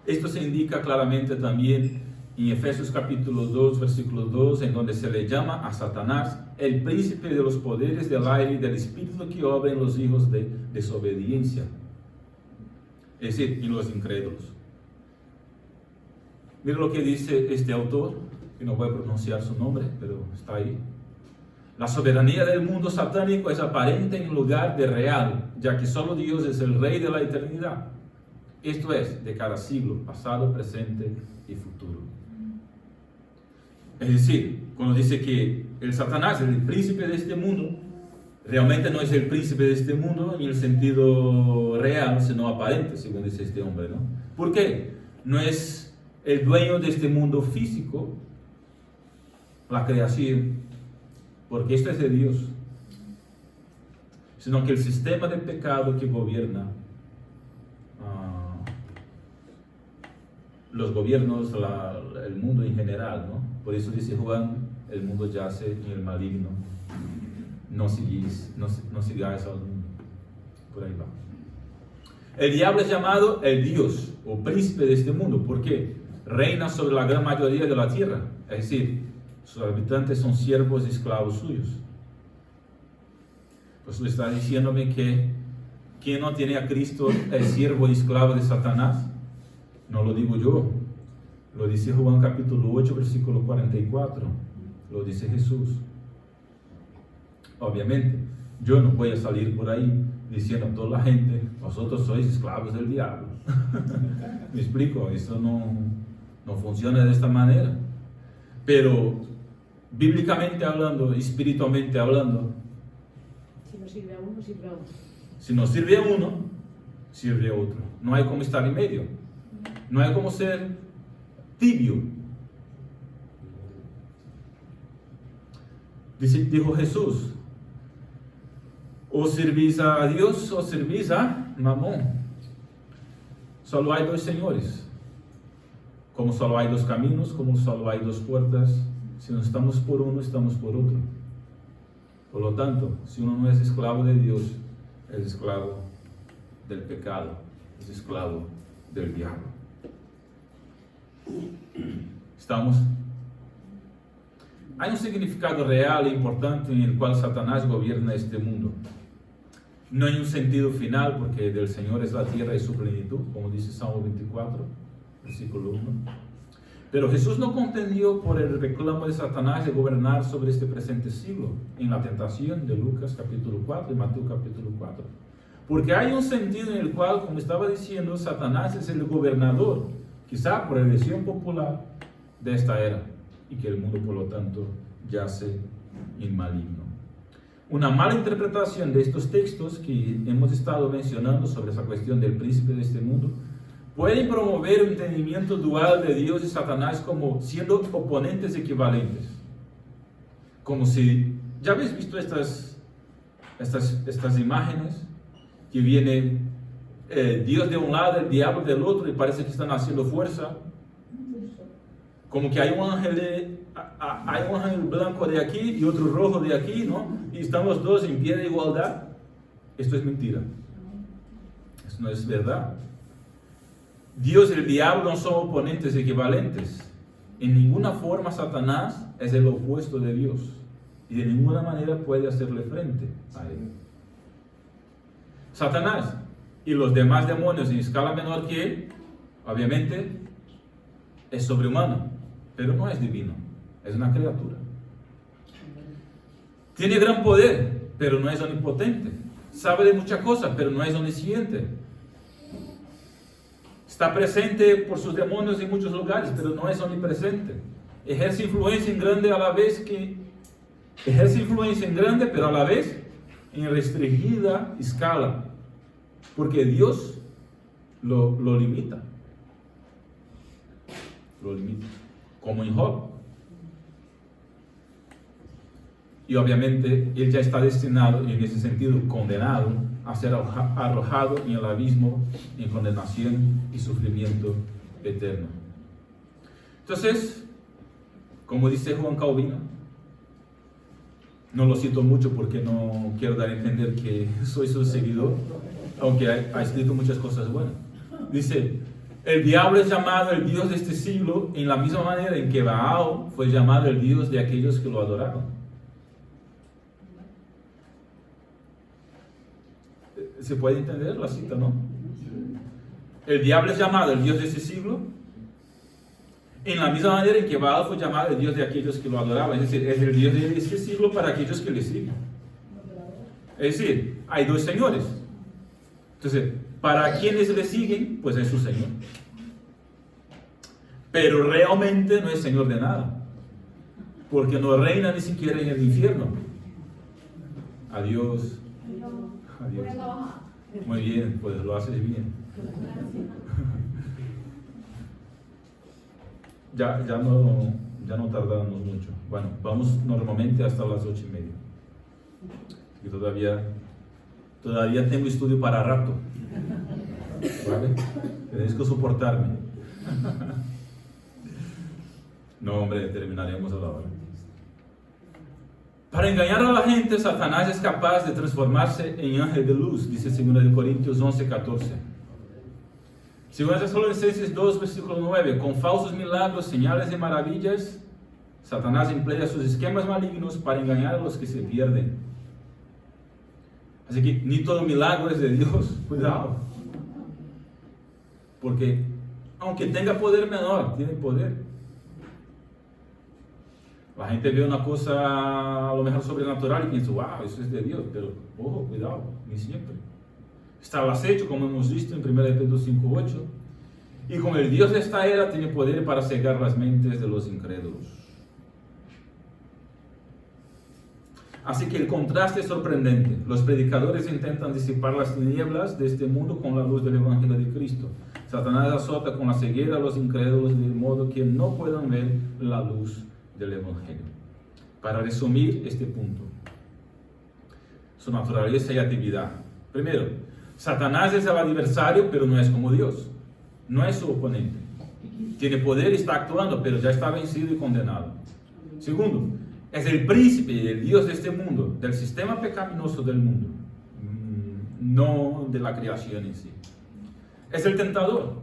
Esto se indica claramente también en Efesios capítulo 2, versículo 2, en donde se le llama a Satanás el príncipe de los poderes del aire y del espíritu que obra en los hijos de desobediencia, es decir, en los incrédulos. Mira lo que dice este autor, que no voy a pronunciar su nombre, pero está ahí. La soberanía del mundo satánico es aparente en lugar de real, ya que solo Dios es el rey de la eternidad. Esto es, de cada siglo, pasado, presente y futuro. Es decir, cuando dice que el Satanás es el príncipe de este mundo, realmente no es el príncipe de este mundo en el sentido real, sino aparente, según dice este hombre, ¿no? ¿Por qué? No es el dueño de este mundo físico, la creación, porque esto es de Dios, sino que el sistema de pecado que gobierna los gobiernos, el mundo en general, ¿no? Por eso dice Juan, el mundo yace en el maligno, no sigáis al mundo. Por ahí va. El diablo es llamado el Dios o príncipe de este mundo, porque reina sobre la gran mayoría de la tierra, es decir, sus habitantes son siervos y esclavos suyos. Pues tú estás diciéndome que quien no tiene a Cristo es siervo y esclavo de Satanás. No lo digo yo, lo dice Juan capítulo 8, versículo 44, lo dice Jesús. Obviamente, yo no voy a salir por ahí diciendo a toda la gente, vosotros sois esclavos del diablo. Me explico, eso no funciona de esta manera. Pero, bíblicamente hablando, espiritualmente hablando, Si no sirve a uno, sirve a otro. si no sirve a uno, sirve a otro. No hay como estar en medio. No hay como ser tibio. Dijo Jesús, o servís a Dios o servís a Mamón. Solo hay dos señores. Como solo hay dos caminos, como solo hay dos puertas. Si no estamos por uno, estamos por otro. Por lo tanto, si uno no es esclavo de Dios, es esclavo del pecado, es esclavo del diablo. ¿Estamos? Hay un significado real e importante en el cual Satanás gobierna este mundo. No hay un sentido final, porque del Señor es la tierra y su plenitud, como dice Salmo 24, versículo 1. Pero Jesús no contendió por el reclamo de Satanás de gobernar sobre este presente siglo, en la tentación de Lucas capítulo 4 y Mateo capítulo 4. Porque hay un sentido en el cual, como estaba diciendo, Satanás es el gobernador, quizá por elección popular, de esta era, y que el mundo por lo tanto yace en maligno. Una mala interpretación de estos textos que hemos estado mencionando sobre esa cuestión del príncipe de este mundo pueden promover un entendimiento dual de Dios y Satanás como siendo oponentes equivalentes. Como si, ¿ya habéis visto estas imágenes? Que viene Dios de un lado, el diablo del otro, y parece que están haciendo fuerza. Como que hay un ángel blanco de aquí y otro rojo de aquí, ¿no? Y están los dos en pie de igualdad. Esto es mentira. Eso no es verdad. Dios y el diablo no son oponentes equivalentes. En ninguna forma Satanás es el opuesto de Dios. Y de ninguna manera puede hacerle frente a él. Satanás y los demás demonios en escala menor que él, obviamente, es sobrehumano, pero no es divino, es una criatura. Tiene gran poder, pero no es omnipotente. Sabe de muchas cosas, pero no es omnisciente. Está presente por sus demonios en muchos lugares, pero no es omnipresente. Ejerce influencia en grande a la vez pero a la vez en restringida escala, porque Dios lo limita. Lo limita, como en Job. Y obviamente él ya está destinado, en ese sentido condenado, a ser arrojado en el abismo, en condenación y sufrimiento eterno. Entonces, como dice Juan Calvino, no lo cito mucho porque no quiero dar a entender que soy su seguidor, aunque ha escrito muchas cosas buenas. Dice: el diablo es llamado el Dios de este siglo en la misma manera en que Baal fue llamado el Dios de aquellos que lo adoraron. ¿Se puede entender la cita, no? El diablo es llamado el Dios de este siglo en la misma manera en que Baal fue llamado el Dios de aquellos que lo adoraban. Es decir, es el Dios de este siglo para aquellos que le siguen. Es decir, hay dos señores. Entonces, para quienes le siguen, pues es su Señor. Pero realmente no es Señor de nada, porque no reina ni siquiera en el infierno. Adiós. Adiós. Muy bien, pues lo haces bien. Ya no tardamos mucho. Bueno, vamos normalmente hasta las 8:30. Y todavía tengo estudio para rato. ¿Vale? Tenéis que soportarme. No, hombre, terminaremos a la hora. Para engañar a la gente, Satanás es capaz de transformarse en ángel de luz, dice 2 Corintios 11:14. Según Tesalonicenses 2, versículo 9, con falsos milagros, señales y maravillas, Satanás emplea sus esquemas malignos para engañar a los que se pierden. Así que ni todo milagro es de Dios, cuidado. Porque aunque tenga poder menor, tiene poder. La gente ve una cosa a lo mejor sobrenatural y piensa: wow, eso es de Dios, pero ojo, cuidado, ni siempre. Está al acecho, como hemos visto en 1 Pedro 5:8, y como el Dios de esta era tiene poder para cegar las mentes de los incrédulos. Así que el contraste es sorprendente. Los predicadores intentan disipar las tinieblas de este mundo con la luz del Evangelio de Cristo. Satanás azota con la ceguera a los incrédulos de modo que no puedan ver la luz del Evangelio. Para resumir este punto, su naturaleza y actividad. Primero, Satanás es el adversario, pero no es como Dios. No es su oponente. Tiene poder y está actuando, pero ya está vencido y condenado. Segundo, es el príncipe y el Dios de este mundo, del sistema pecaminoso del mundo, no de la creación en sí. Es el tentador.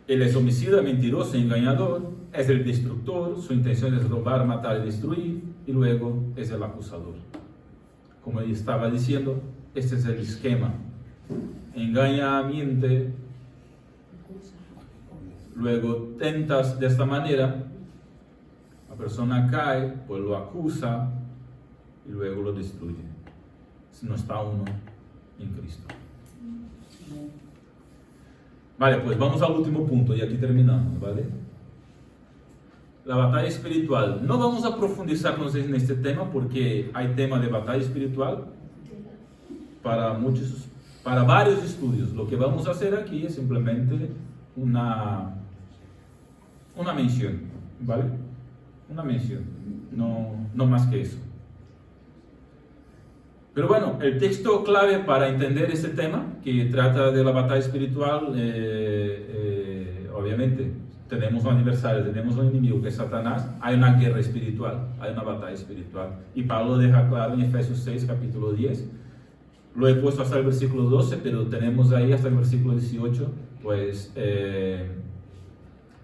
Él es homicida, mentiroso, engañador. Es el destructor. Su intención es robar, matar y destruir. Y luego es el acusador. Como él estaba diciendo, este es el esquema. Engaña, miente. Luego tentas de esta manera. La persona cae, pues lo acusa y luego lo destruye. Si no está uno en Cristo. Vale, pues vamos al último punto y aquí terminamos, ¿vale? la batalla espiritual. No vamos a profundizarnos en este tema porque hay tema de batalla espiritual para varios estudios. Lo que vamos a hacer aquí es simplemente una mención, ¿vale? Una mención, no más que eso. Pero bueno, el texto clave para entender este tema, que trata de la batalla espiritual, obviamente, tenemos un adversario, tenemos un enemigo que es Satanás, hay una guerra espiritual, hay una batalla espiritual. Y Pablo deja claro en Efesios 6, capítulo 10, lo he puesto hasta el versículo 12, pero tenemos ahí hasta el versículo 18, pues,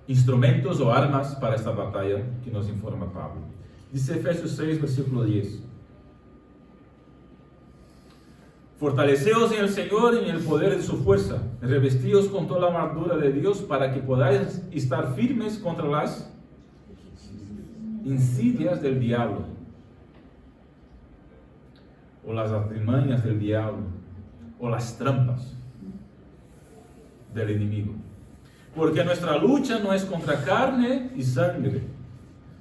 instrumentos o armas para esta batalla que nos informa Pablo. Dice Efesios 6, versículo 10. Fortaleceos en el Señor y en el poder de su fuerza, revestíos con toda la armadura de Dios para que podáis estar firmes contra las insidias del diablo, o las artimañas del diablo, o las trampas del enemigo. Porque nuestra lucha no es contra carne y sangre,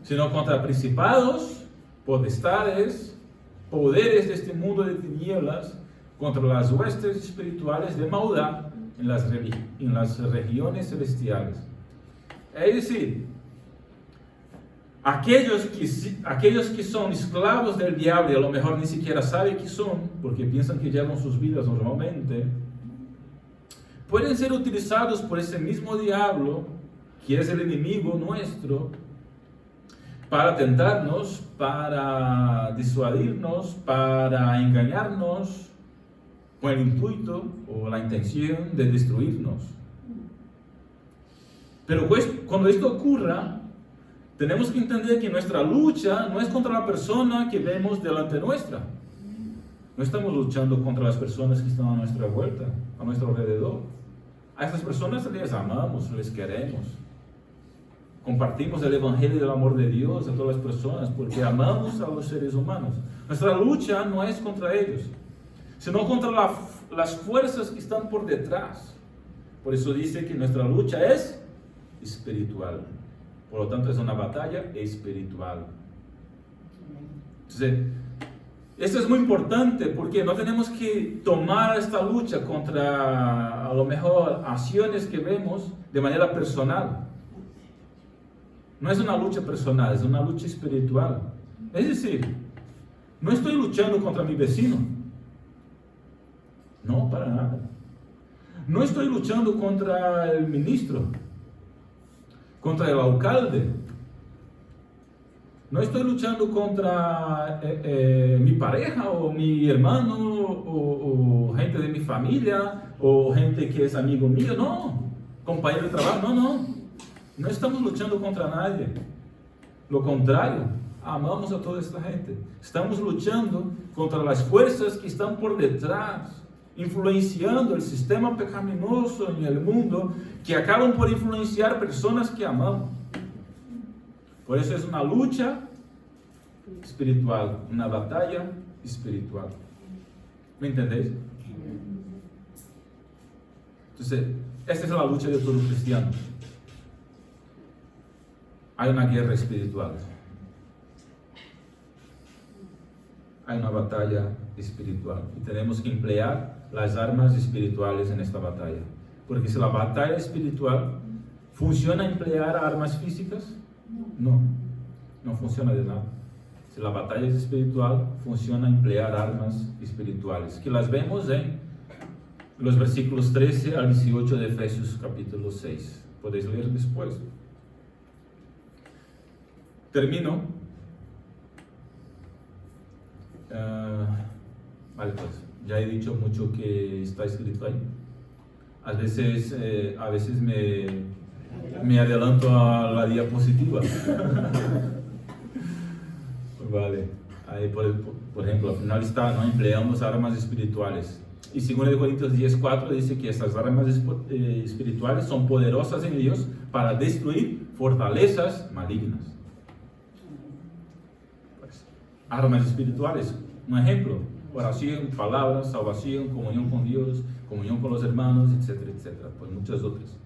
sino contra principados, potestades, poderes de este mundo de tinieblas, contra las huestes espirituales de maldad en las regiones celestiales. Es decir, aquellos que son esclavos del diablo y a lo mejor ni siquiera saben que son, porque piensan que llevan sus vidas normalmente, pueden ser utilizados por ese mismo diablo, que es el enemigo nuestro, para tentarnos, para disuadirnos, para engañarnos, con el intuito o la intención de destruirnos. Pero pues, cuando esto ocurra, tenemos que entender que nuestra lucha no es contra la persona que vemos delante nuestra. No estamos luchando contra las personas que están a nuestra vuelta, a nuestro alrededor. A estas personas les amamos, les queremos. Compartimos el evangelio del amor de Dios a todas las personas porque amamos a los seres humanos. Nuestra lucha no es contra ellos, sino contra las fuerzas que están por detrás. Por eso dice que nuestra lucha es espiritual. Por lo tanto, es una batalla espiritual. Entonces, esto es muy importante porque no tenemos que tomar esta lucha contra, a lo mejor, acciones que vemos de manera personal. No es una lucha personal, es una lucha espiritual. Es decir, no estoy luchando contra mi vecino. No, para nada. No estoy luchando contra el ministro, contra el alcalde. No estoy luchando contra mi pareja o mi hermano o gente de mi familia o gente que es amigo mío. No, compañero de trabajo. No estamos luchando contra nadie. Lo contrario, amamos a toda esta gente. Estamos luchando contra las fuerzas que están por detrás, influenciando el sistema pecaminoso en el mundo, que acaban por influenciar personas que amamos. Por eso es una lucha espiritual, una batalla espiritual. ¿Me entendéis? Entonces, esta es la lucha de todo cristiano. Hay una guerra espiritual. Hay una batalla espiritual. Y tenemos que emplear las armas espirituales en esta batalla. Porque si la batalla espiritual funciona emplear armas físicas, no funciona de nada. Si la batalla es espiritual, funciona emplear armas espirituales, que las vemos en los versículos 13 al 18 de Efesios capítulo 6. Podéis leer después. Termino. Vale, pues ya he dicho mucho que está escrito ahí. A veces me adelanto a la diapositiva. Vale. Ahí, por ejemplo, al final está, no empleamos armas espirituales. Y 2 Corintios 10:4 dice que estas armas espirituales son poderosas en Dios para destruir fortalezas malignas. Pues, armas espirituales, un ejemplo: oración, palabras, salvación, comunión con Dios, comunión con los hermanos, etcétera, etcétera. Pues muchas otras.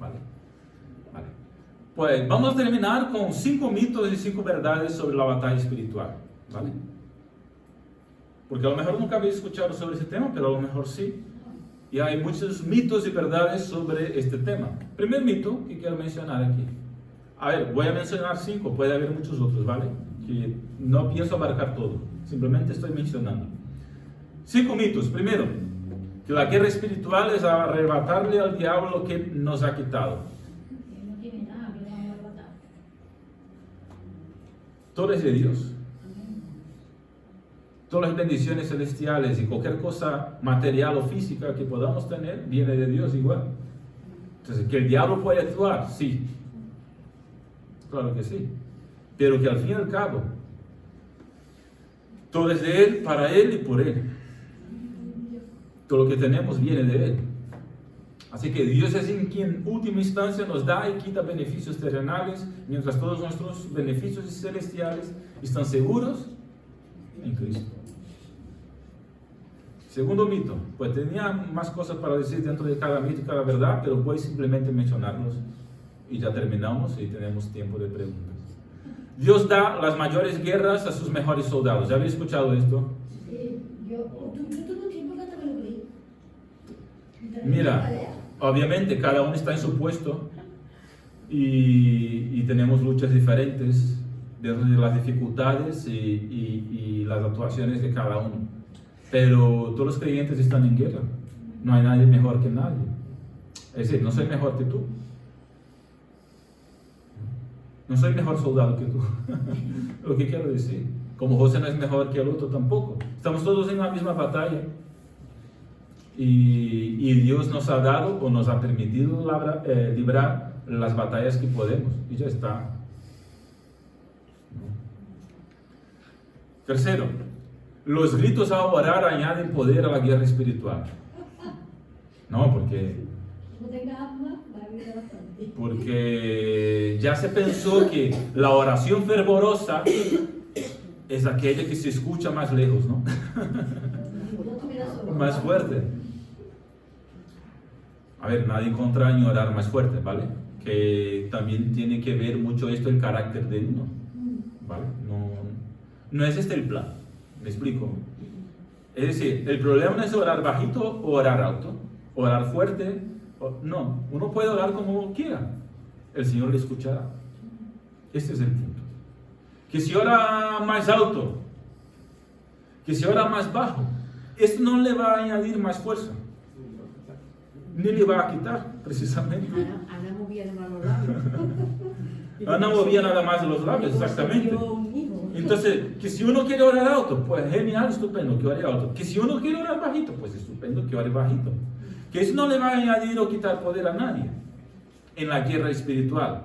Vale. Pues vamos a terminar con 5 mitos y 5 verdades sobre la batalla espiritual, ¿vale? Porque a lo mejor nunca habéis escuchado sobre ese tema, pero a lo mejor sí. Y hay muchos mitos y verdades sobre este tema. Primer mito que quiero mencionar aquí. A ver, voy a mencionar 5, puede haber muchos otros, ¿vale? Que no pienso abarcar todo, simplemente estoy mencionando. 5 mitos. Primero, que la guerra espiritual es arrebatarle al diablo lo que nos ha quitado. No tiene nada que le vamos a arrebatar. Todo es de Dios. Todas las bendiciones celestiales y cualquier cosa material o física que podamos tener viene de Dios igual. Entonces, que el diablo puede actuar, sí. Claro que sí. Pero que al fin y al cabo, todo es de Él, para Él y por Él. Todo lo que tenemos viene de Él. Así que Dios es en quien en última instancia nos da y quita beneficios terrenales, mientras todos nuestros beneficios celestiales están seguros en Cristo. Segundo mito, pues tenía más cosas para decir dentro de cada mito y cada verdad, pero voy simplemente mencionarlos y ya terminamos y tenemos tiempo de preguntas. Dios da las mayores guerras a sus mejores soldados. ¿Ya habéis escuchado esto? Sí, yo tuve tiempo que hasta me lo creí. Mira, obviamente cada uno está en su puesto y tenemos luchas diferentes dentro de las dificultades y las actuaciones de cada uno. Pero todos los creyentes están en guerra. No hay nadie mejor que nadie. Es decir, no soy mejor que tú. No soy mejor soldado que tú. Lo que quiero decir. Como José no es mejor que el otro tampoco. Estamos todos en la misma batalla. Y Dios nos ha dado o nos ha permitido librar las batallas que podemos. Y ya está. Tercero, los gritos a orar añaden poder a la guerra espiritual. No, porque Como tenga asma, va a vivir bastante. Porque ya se pensó que la oración fervorosa es aquella que se escucha más lejos, ¿no? No tuviera solo. Más fuerte. A ver, nadie contra en orar más fuerte, ¿vale? Que también tiene que ver mucho esto el carácter de uno, ¿vale? No es este el plan, me explico. Es decir, el problema no es orar bajito o orar alto, orar fuerte. No, uno puede orar como quiera, el Señor le escuchará. Este es el punto. Que si ora más alto, que si ora más bajo, esto no le va a añadir más fuerza, ni le va a quitar, precisamente. Ana movía nada más los labios. Ana movía nada más los labios, exactamente. Yo un hijo. Entonces, que si uno quiere orar alto, pues genial, estupendo, que ore alto. Que si uno quiere orar bajito, pues estupendo, que ore bajito. Que eso no le va a añadir o quitar poder a nadie en la guerra espiritual.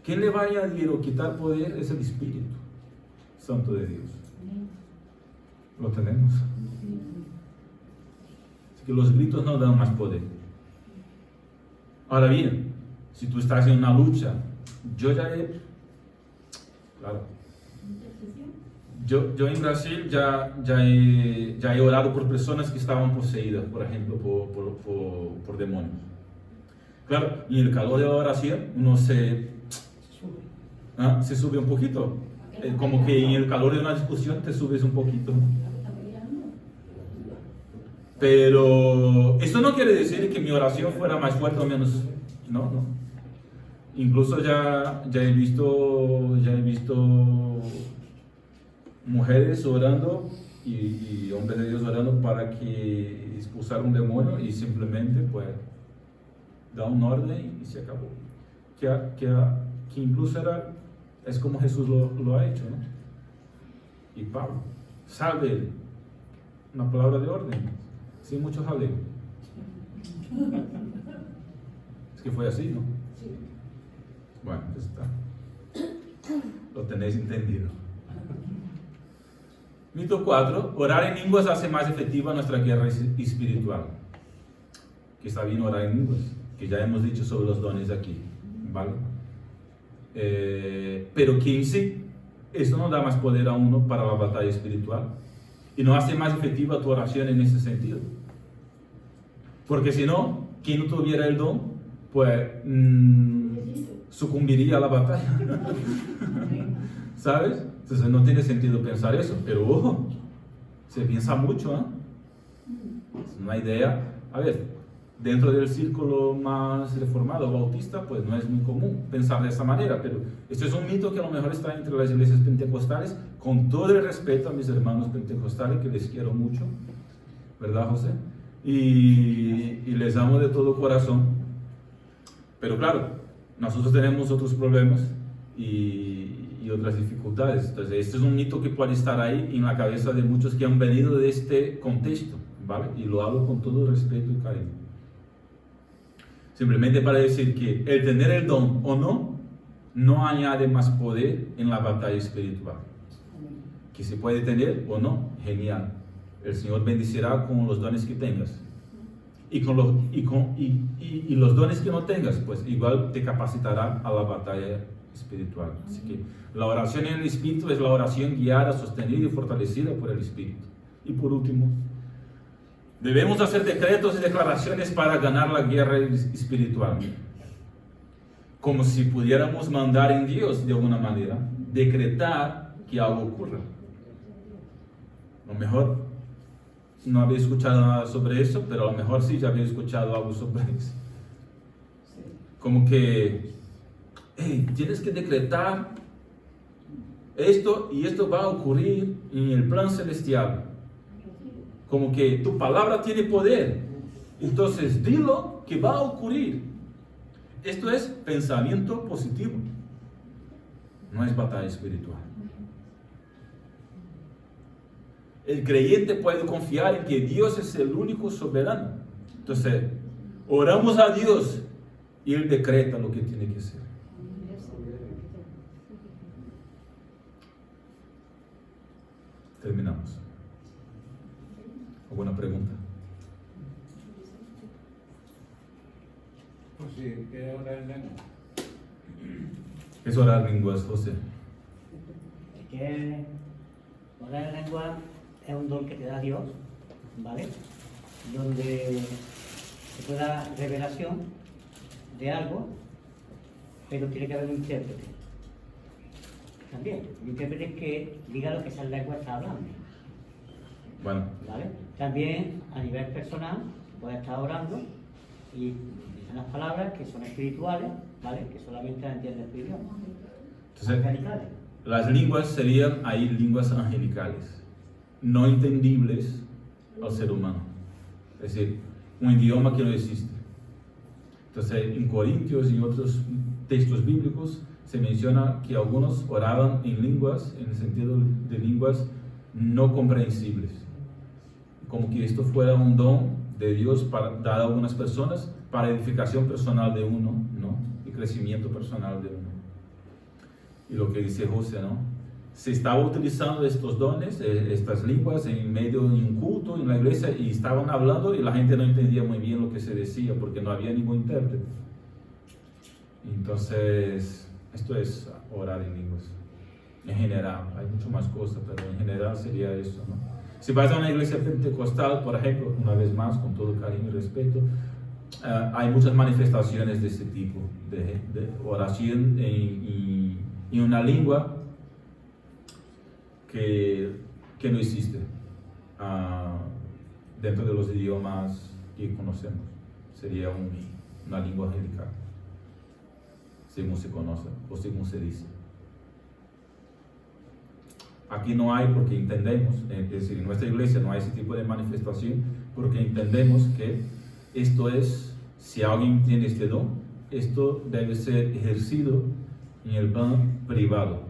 ¿Quién le va a añadir o quitar poder? Es el Espíritu Santo de Dios. Lo tenemos. Así que los gritos no dan más poder. Ahora bien, si tú estás en una lucha, yo en Brasil ya he orado por personas que estaban poseídas, por ejemplo, por demonios. Claro, y en el calor de la oración uno se sube un poquito. Como que en el calor de una discusión te subes un poquito. Pero esto no quiere decir que mi oración fuera más fuerte o menos. No. Incluso ya he visto mujeres orando y hombres de Dios orando para que expulsar un demonio y simplemente pues da un orden y se acabó. Que incluso es como Jesús lo ha hecho, ¿no? Y Pablo, salve, una palabra de orden, sin mucho jaleo. Es que fue así, ¿no? Sí. Bueno, ya está. Lo tenéis entendido. Mito 4. Orar en lenguas hace más efectiva nuestra guerra espiritual. Que está bien orar en lenguas, que ya hemos dicho sobre los dones aquí, ¿vale? Pero que en sí, eso no da más poder a uno para la batalla espiritual y no hace más efectiva tu oración en ese sentido. Porque si no, quien no tuviera el don, pues sucumbiría a la batalla. ¿Sabes? Entonces no tiene sentido pensar eso, pero ojo, se piensa mucho, ¿eh? Es una idea, a ver, dentro del círculo más reformado bautista, pues no es muy común pensar de esa manera, pero esto es un mito que a lo mejor está entre las iglesias pentecostales, con todo el respeto a mis hermanos pentecostales, que les quiero mucho, ¿verdad, José? Y les amo de todo corazón, pero claro, nosotros tenemos otros problemas y otras dificultades. Entonces, este es un mito que puede estar ahí en la cabeza de muchos que han venido de este contexto, ¿vale? Y lo hablo con todo respeto y cariño. Simplemente para decir que el tener el don o no añade más poder en la batalla espiritual. Que se puede tener o no, genial. El Señor bendecirá con los dones que tengas. Y los dones que no tengas, pues igual te capacitará a la batalla espiritual. Así que la oración en el Espíritu es la oración guiada, sostenida y fortalecida por el Espíritu. Y por último, debemos hacer decretos y declaraciones para ganar la guerra espiritual. Como si pudiéramos mandar en Dios de alguna manera, decretar que algo ocurra. A lo mejor no había escuchado nada sobre eso, pero a lo mejor sí ya había escuchado algo sobre eso. Como que, hey, tienes que decretar esto y esto va a ocurrir en el plan celestial. Como que tu palabra tiene poder, entonces dilo que va a ocurrir. Esto es pensamiento positivo, no es batalla espiritual. El creyente puede confiar en que Dios es el único soberano. Entonces, oramos a Dios y Él decreta lo que tiene que ser. Terminamos. ¿Alguna pregunta? Pues sí, ¿qué orar en lengua? ¿Qué es orar en lenguas, José? Es que orar en lengua es un don que te da Dios, ¿vale? Donde se puede dar revelación de algo, pero tiene que haber un intérprete. También, un intérprete que diga lo que esa lengua está hablando. Bueno, ¿Vale? También a nivel personal puedes estar orando y dicen las palabras que son espirituales, ¿vale? Que solamente las entiende tu idioma. entonces, Angelicales. las lenguas serían ahí lenguas angelicales, no entendibles al ser humano. Es decir, un idioma que no existe. Entonces, en Corintios y otros textos bíblicos se menciona que algunos oraban en lenguas, en el sentido de lenguas no comprensibles. Como que esto fuera un don de Dios para dar a algunas personas para edificación personal de uno, ¿no? Y crecimiento personal de uno. Y lo que dice José, ¿no? Se estaba utilizando estos dones, estas lenguas en medio de un culto en la iglesia y estaban hablando y la gente no entendía muy bien lo que se decía porque no había ningún intérprete. Entonces, esto es orar en lenguas. En general, hay mucho más cosas, pero en general sería eso, ¿no? Si vas a una iglesia pentecostal, por ejemplo, una vez más, con todo cariño y respeto, hay muchas manifestaciones de este tipo, de oración en una lengua que no existe dentro de los idiomas que conocemos. Sería una lengua angelical, según se conoce o según se dice. Aquí no hay porque entendemos, es decir, en nuestra iglesia no hay ese tipo de manifestación porque entendemos que esto es, si alguien tiene este don, esto debe ser ejercido en el plan privado,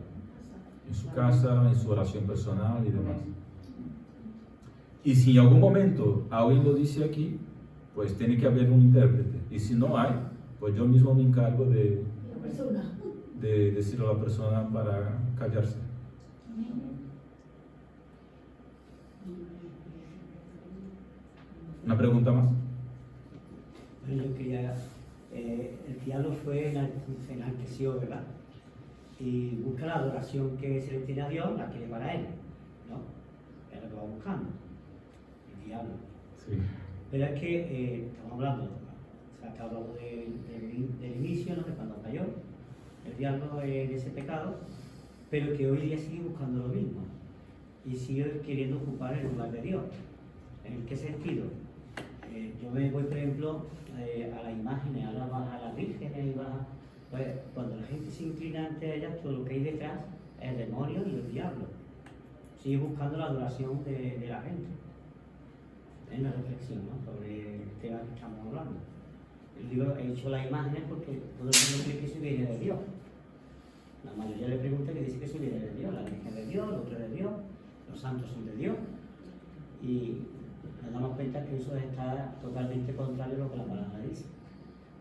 en su casa, en su oración personal y demás. Y si en algún momento alguien lo dice aquí, pues tiene que haber un intérprete. Y si no hay, pues yo mismo me encargo de decirle a la persona para callarse. ¿Una pregunta más? Bueno, yo quería, el diablo se enalteció, ¿verdad? Y busca la adoración que se le tiene a Dios, la quiere para él, ¿no? Es lo que va buscando, el diablo. Sí. Pero es que estamos hablando, o sea, que hablamos del inicio, ¿no? De cuando cayó, el diablo en ese pecado, pero que hoy día sigue buscando lo mismo y sigue queriendo ocupar el lugar de Dios. ¿En qué sentido? Yo me voy, por ejemplo, a las imágenes, a las vírgenes, pues cuando la gente se inclina ante ellas, todo lo que hay detrás es el demonio y el diablo. Sigue buscando la adoración de la gente. Es una reflexión, ¿no?, sobre el tema que estamos hablando. El libro he hecho las imágenes porque todo el mundo cree que eso viene de Dios. La mayoría le pregunta que dice que eso viene de Dios, la Virgen de Dios, el otro de Dios, los santos son de Dios. Y nos damos cuenta que eso está totalmente contrario a lo que la palabra dice.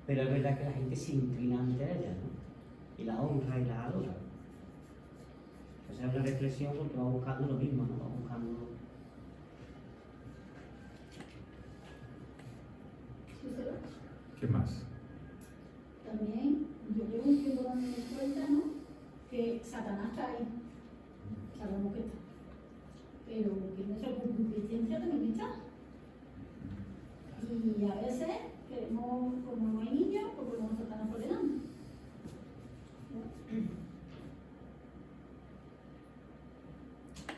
Pero es verdad que la gente se inclina ante ella, ¿no?, y la honra y la adora. Esa es una reflexión porque va buscando lo mismo, ¿no? Va buscando... ¿Qué más? También yo llevo un tiempo dándome cuenta, ¿no?, que Satanás está ahí, sabemos que está, pero que nuestra concupiscencia también está. Y a veces queremos, como no hay niños, pues ponemos a Satanás por delante.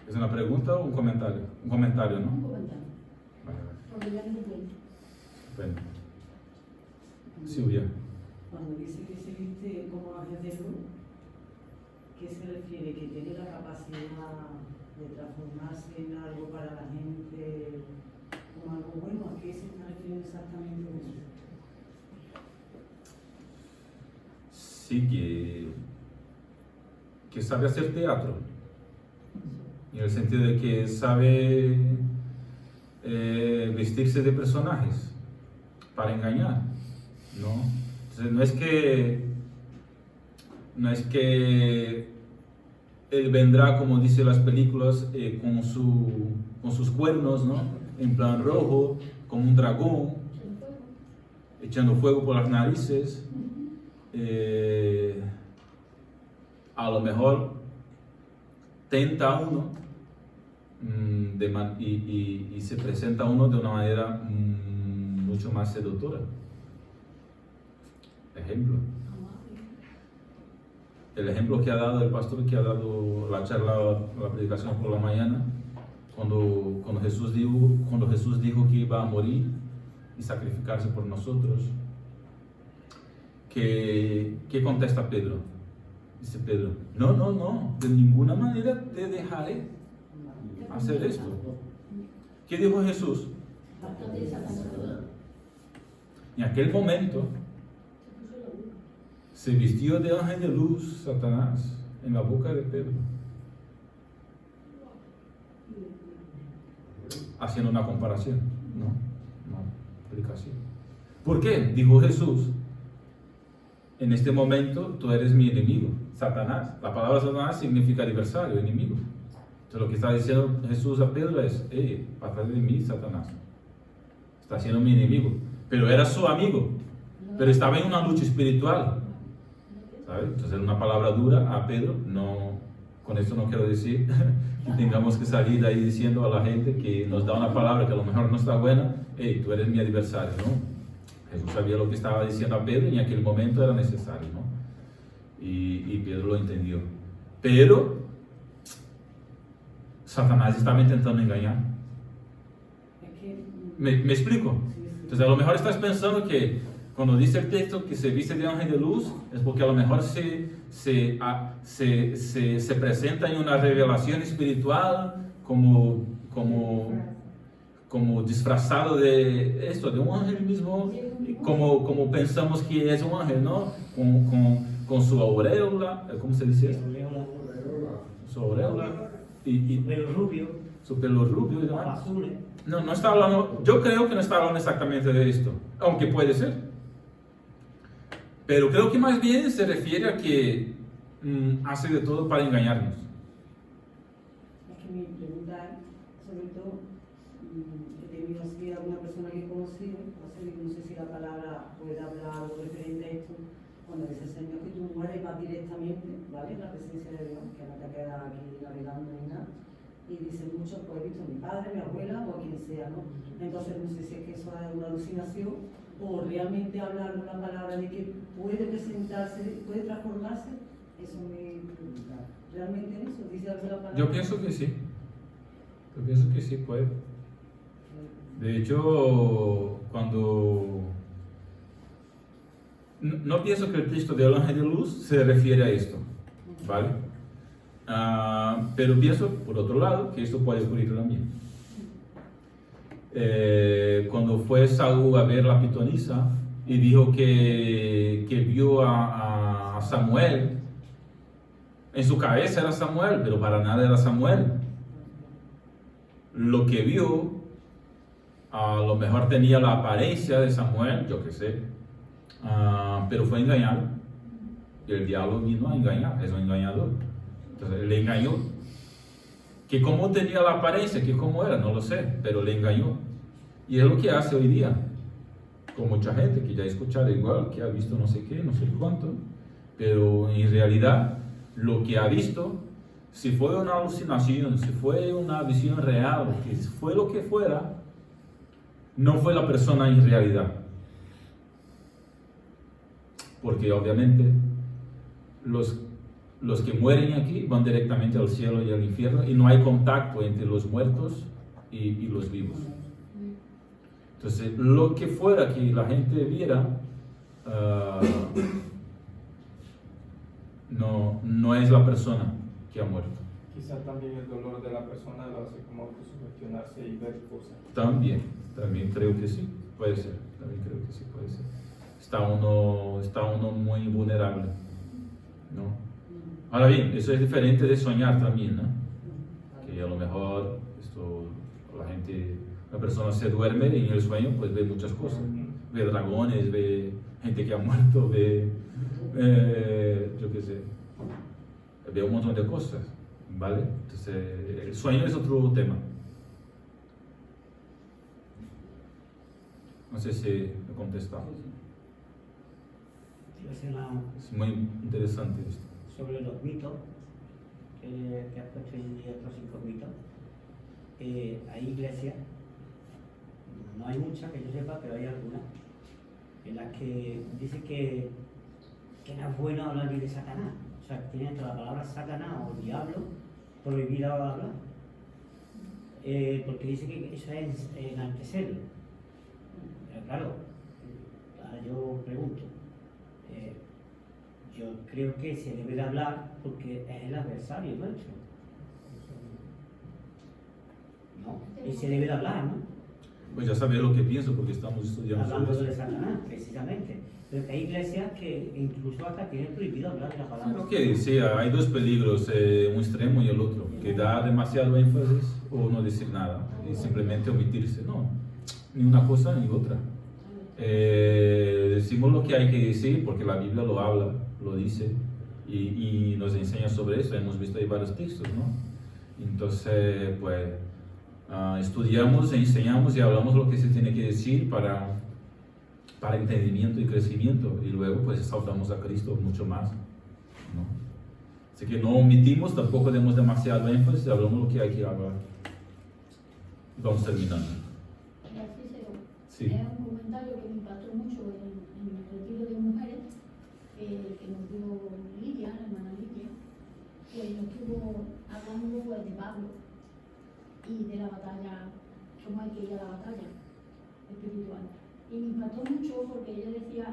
¿Es una pregunta o un comentario? Un comentario, ¿no? Un comentario, Vale, vale. porque ya no puedo. Bueno. Silvia. Cuando dice que se viste como ángel de luz, ¿qué se refiere? ¿Que tiene la capacidad de transformarse en algo para la gente, como algo bueno? ¿A qué se está refiriendo exactamente eso? Sí, que sabe hacer teatro. En el sentido de que sabe vestirse de personajes para engañar, ¿no? Entonces no es que él vendrá, como dicen las películas, con sus cuernos, ¿no?, en plan rojo, como un dragón, echando fuego por las narices. A lo mejor tenta a uno y se presenta a uno de una manera mucho más seductora. Ejemplo. El ejemplo que ha dado el pastor, que ha dado la charla, la predicación por la mañana, cuando Jesús dijo que iba a morir y sacrificarse por nosotros, ¿qué contesta Pedro? Dice Pedro, no, de ninguna manera te dejaré hacer esto. ¿Qué dijo Jesús? En aquel momento se vistió de ángel de luz Satanás en la boca de Pedro, haciendo una comparación, ¿no? Una explicación. ¿Por qué? Dijo Jesús, en este momento tú eres mi enemigo, Satanás. La palabra Satanás significa adversario, enemigo. Entonces lo que está diciendo Jesús a Pedro es, pasa de mí, Satanás. Está siendo mi enemigo. Pero era su amigo, pero estaba en una lucha espiritual, ¿sabes? Entonces una palabra dura a Pedro. No, con esto no quiero decir que tengamos que salir de ahí diciendo a la gente que nos da una palabra que a lo mejor no está buena, tú eres mi adversario, ¿no? Jesús sabía lo que estaba diciendo a Pedro y en aquel momento era necesario, ¿no? Y Pedro lo entendió. Pero Satanás estaba intentando engañar. Es que, ¿Me explico? sí. Entonces a lo mejor estás pensando que cuando dice el texto que se viste de ángel de luz es porque a lo mejor se presenta en una revelación espiritual como disfrazado de esto, de un ángel mismo, como pensamos que es un ángel, ¿no? Con su aureola, ¿cómo se dice esto? Su aureola y Pelo rubio, su pelo rubio y demás. azules. No está hablando, yo creo que no está hablando exactamente de esto, aunque puede ser. Pero creo que más bien se refiere a que hace de todo para engañarnos. Es que mi pregunta es, sobre todo, he tenido así alguna persona que he conocido, no sé si la palabra puede hablar algo referente a esto, cuando dice el Señor que tú mueres vas directamente, ¿vale? En la presencia de Dios, que no te queda aquí navegando ni nada. Y dicen muchos, pues he visto a mi padre, mi abuela o a quien sea, ¿no? Entonces no sé si es que eso es una alucinación o realmente hablar una palabra de que puede presentarse, puede transformarse, eso me pregunta. ¿Realmente eso? ¿Dice algo la palabra? Yo pienso que sí. Yo pienso que sí puede. De hecho, cuando... No pienso que el texto del ángel de luz se refiere a esto, ¿vale? Pero pienso, por otro lado, que esto puede ocurrir también. Cuando fue Saúl a ver la pitonisa y dijo que vio a Samuel, en su cabeza era Samuel, pero para nada era Samuel. Lo que vio, a lo mejor tenía la apariencia de Samuel, yo qué sé, pero fue engañado. Y el diablo vino a engañar, es un engañador. Entonces él le engañó. Que cómo tenía la apariencia, que cómo era, no lo sé, pero le engañó. Y es lo que hace hoy día, con mucha gente que ya ha escuchado igual, que ha visto no sé qué, no sé cuánto, pero en realidad lo que ha visto, si fue una alucinación, si fue una visión real, que fue lo que fuera, no fue la persona en realidad. Porque obviamente los que mueren aquí van directamente al cielo y al infierno y no hay contacto entre los muertos y los vivos. Entonces, lo que fuera que la gente viera, no es la persona que ha muerto. Quizá también el dolor de la persona lo hace como autosugestionarse y ver cosas. También creo que sí, puede ser. También creo que sí, puede ser. Está uno muy vulnerable, ¿no? Ahora bien, eso es diferente de soñar también, ¿no? Que a lo mejor la persona se duerme y en el sueño pues ve muchas cosas, ve dragones, ve gente que ha muerto, ve, yo qué sé, ve un montón de cosas, ¿vale? Entonces el sueño es otro tema. No sé si he contestado. Es muy interesante esto. Sobre los mitos, que has puesto hoy en día, estos 5 mitos, hay iglesias, no hay muchas que yo sepa, pero hay algunas, en las que dice que no es bueno hablar ni de Satanás. O sea, que tiene la palabra Satanás o diablo prohibida hablar, porque dice que eso es enaltecerlo. Pero claro, ahora yo pregunto, yo creo que se debe de hablar porque es el adversario nuestro, ¿no? Y se debe de hablar, ¿no? Pues ya sabéis lo que pienso porque estamos estudiando Hablando sobre de eso. Satanás, precisamente. Pero que hay iglesias que incluso hasta tienen prohibido hablar de la palabra. Lo que decía, hay dos peligros, un extremo y el otro, que da demasiado énfasis o no decir nada y simplemente omitirse. No, ni una cosa ni otra. Decimos lo que hay que decir porque la Biblia lo habla, lo dice y nos enseña sobre eso. Hemos visto ahí varios textos, ¿no? Entonces, pues, estudiamos, enseñamos y hablamos lo que se tiene que decir para entendimiento y crecimiento, y luego pues exaltamos a Cristo mucho más, ¿no? Así que no omitimos, tampoco demos demasiado énfasis, hablamos lo que hay que hablar. Vamos terminando. Sí. Es un comentario que me impactó mucho en el retiro de mujeres que nos dio Lidia, la hermana Lidia, que nos estuvo hablando pues, de Pablo y de la batalla, cómo hay que ir a la batalla espiritual. Y me impactó mucho porque ella decía,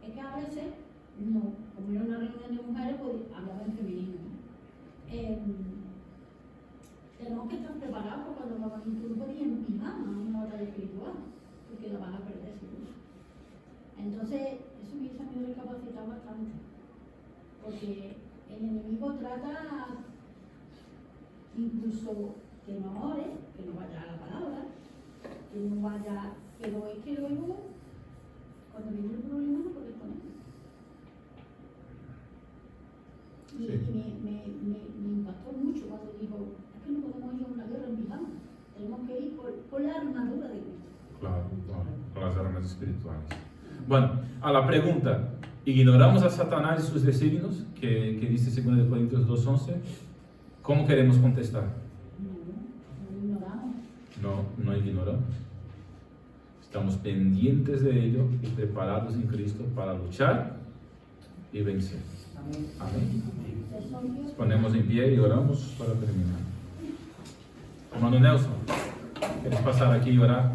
es que a veces, no, como era una reunión de mujeres, pues hablaba en femenino, ¿no? Tenemos que estar preparados para cuando vamos en grupo y en pijama a una batalla espiritual, porque la van a perder seguro. Entonces, eso me hizo a mí recapacitar bastante, porque el enemigo trata incluso que no ore, que no vaya a la palabra, que no vaya, pero es que luego, cuando viene el problema, no puedes con él. Y Sí. me impactó mucho cuando dijo, es que no podemos ir a una guerra en pijama, tenemos que ir por la armadura de Cristo. Claro, con las armas espirituales. Bueno, a la pregunta, ¿ignoramos a Satanás y sus designios? Que dice 2 Corintios 2:11. ¿Cómo queremos contestar? No ignoramos. No ignoramos. Estamos pendientes de ello y preparados en Cristo para luchar y vencer. Amén. Amén. Amén. Nos ponemos en pie y oramos para terminar. Hermano Nelson, ¿quieres pasar aquí y orar?